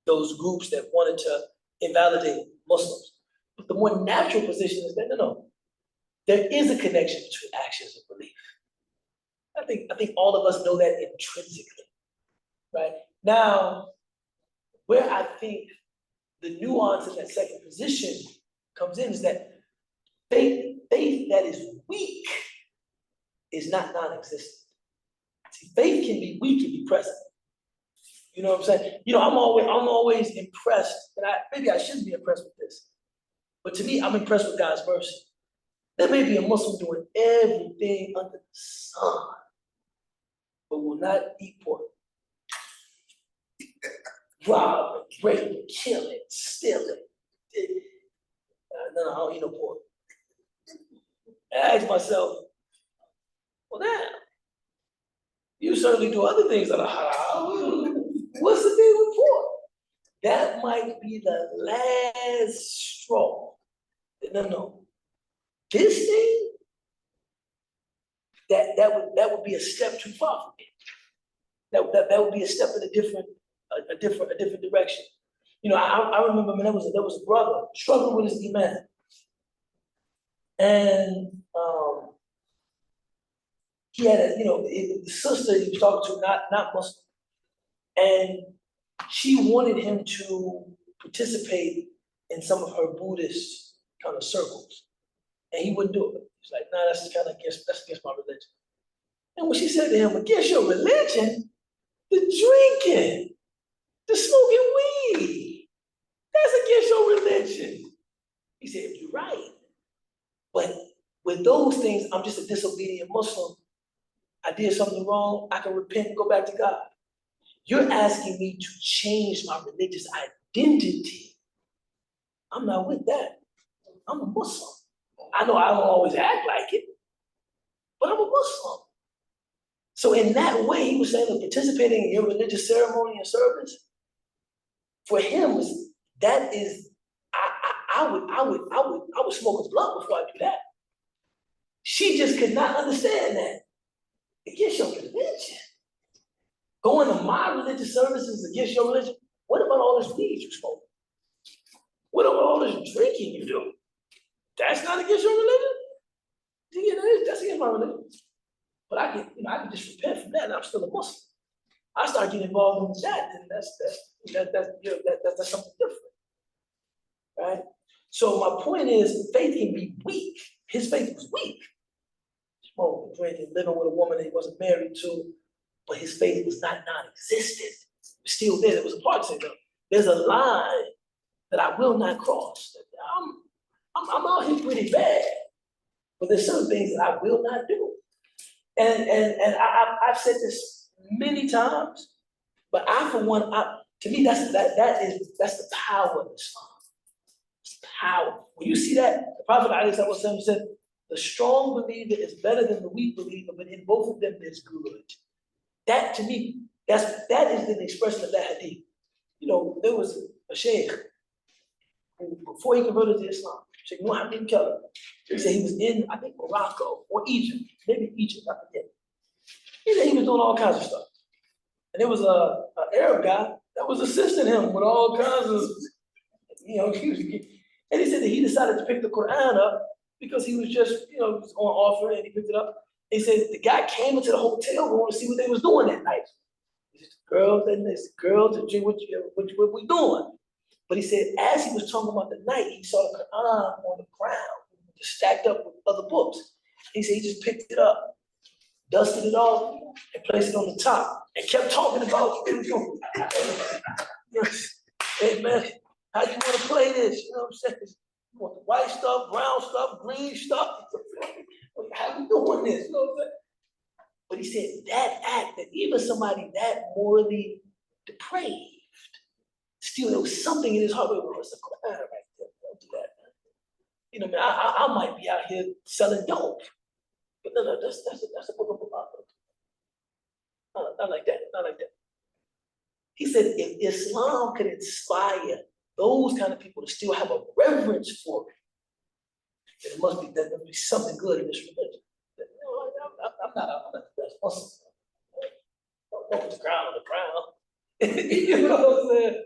those groups that wanted to invalidate Muslims. But the more natural position is that, no. There is a connection between actions and belief. I think all of us know that intrinsically, right? Now, where I think the nuance in that second position comes in is that faith that is weak is not non-existent. See, faith can be weak and be present. You know what I'm saying? I'm always impressed, and maybe I shouldn't be impressed with this, but to me, I'm impressed with God's mercy. There may be a Muslim doing everything under the sun, but will not eat pork. Rob, break, kill it, steal it. No, I don't eat no pork. I ask myself, well, now, you certainly do other things that are halal. What's the thing with pork? That might be the last straw. No. This thing, that would be a step too far for me. That would be a step in a different direction. I remember when there was a brother struggling with his iman, and he had the sister he was talking to, not Muslim, and she wanted him to participate in some of her Buddhist kind of circles. And he wouldn't do it. He's like, nah, that's against my religion. And when she said to him, against your religion, the drinking, the smoking weed, that's against your religion. He said, you're right. But with those things, I'm just a disobedient Muslim. I did something wrong, I can repent and go back to God. You're asking me to change my religious identity. I'm not with that. I'm a Muslim. I know I don't always act like it, but I'm a Muslim. So in that way, he was saying that participating in your religious ceremony and service, for him I would smoke his blood before I do that. She just could not understand that. Against your religion. Going to my religious services against your religion. What about all this weed you smoke? What about all this drinking you do? That's not against your religion? Yeah, that's against my religion. But I can just repent from that, and I'm still a Muslim. I start getting involved in that, and that's something different, right? So my point is, faith can be weak. His faith was weak. Smoking, drinking, living with a woman that he wasn't married to, but his faith was not non-existent. It was still there. There was a part saying, there's a line that I will not cross. I'm out here pretty bad, but there's some things that I will not do. And I've said this many times, but I, for one, to me, that's the power of Islam. It's power. When you see that, the Prophet ﷺ said, the strong believer is better than the weak believer, but in both of them there's good. That, to me, that is the expression of that hadith. You know, there was a sheikh who, before he converted to Islam, Sheikh Muhammad bin Keller, he said he was in, I think, Morocco or Egypt, maybe Egypt, I forget. He said he was doing all kinds of stuff. And there was an Arab guy that was assisting him with all kinds of, and he said that he decided to pick the Quran up because he was just, was on offer and he picked it up. He said the guy came into the hotel room to see what they was doing that night. He said, girls and drink, what we doing? But he said, as he was talking about the night, he saw the Quran on the ground, just stacked up with other books. He said he just picked it up, dusted it off, and placed it on the top, and kept talking about, hey man, how you want to play this? You know what I'm saying? You want the white stuff, brown stuff, green stuff? How you doing this? You know what I'm saying? But he said that act, that even somebody that morally depraved, still there was something in his heart. Well, it's the Quran right there. Don't do that, man. I might be out here selling dope, but no, that's a book of Allah. Not like that. Not like that. He said if Islam could inspire those kind of people to still have a reverence for it, then there must be something good in this religion. I'm not the best Muslim. Don't put the crown on the crown. You know what I'm saying?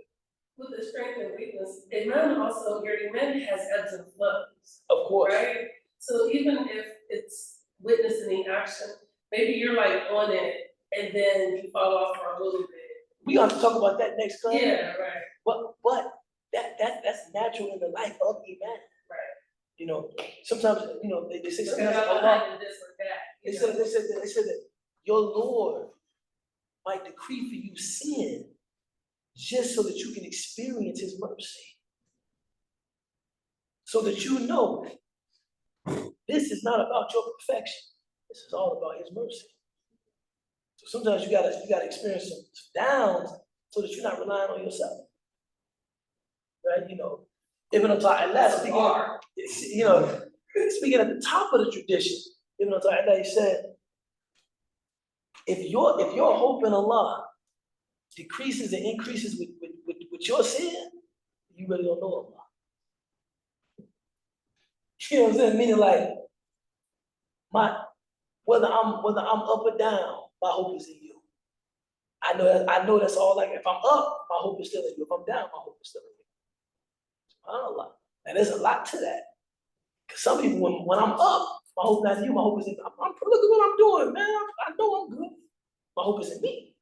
With the strength and weakness, Iman also, your Iman has ebbs and flows, Of course. right? So even if it's witnessing the action, maybe you're like on it and then you fall off for a little bit. We got to talk about that next class. Yeah, right. But that's natural in the life of Iman. Right. Sometimes, they say Because sometimes I'm Allah, behind this or that. they said that your Lord might decree for you sin just so that you can experience his mercy. So that you know this is not about your perfection. This is all about his mercy. So sometimes you gotta experience some downs so that you're not relying on yourself. Right? Ibn Ata'illah speaking at the top of the tradition, Ibn Ata'illah, he said, if your hope in Allah decreases and increases with your sin, you really don't know Allah. You know what I'm saying? Meaning like, whether I'm up or down, my hope is in you. I know that's all. Like if I'm up, my hope is still in you. If I'm down, my hope is still in you. SubhanAllah. And there's a lot to that. Because some people, when I'm up, my hope not in you, my hope is in look at what I'm doing, man. I know I'm good. My hope is in me.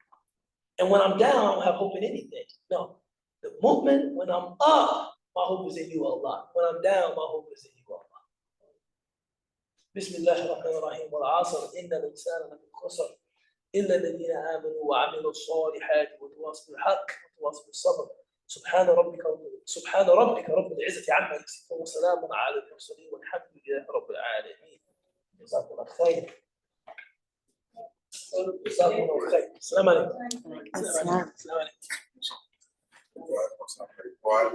And when I'm down, I don't have hope in anything. No. The movement, when I'm up, my hope is in you, Allah. When I'm down, my hope is in you, Allah. بسم الله الرحمن الرحيم والعصر إن الإنسان لفي خسر إلا الذين آمنوا وعملوا الصالحات وتواصوا بالحق وتواصوا بالصبر سبحان ربك رب العزة عما يصفون وسلام على المرسلين والحمد لله رب العالمين. جزاكم الله خير. جزاكم الله خير. السلام عليكم. السلام عليكم.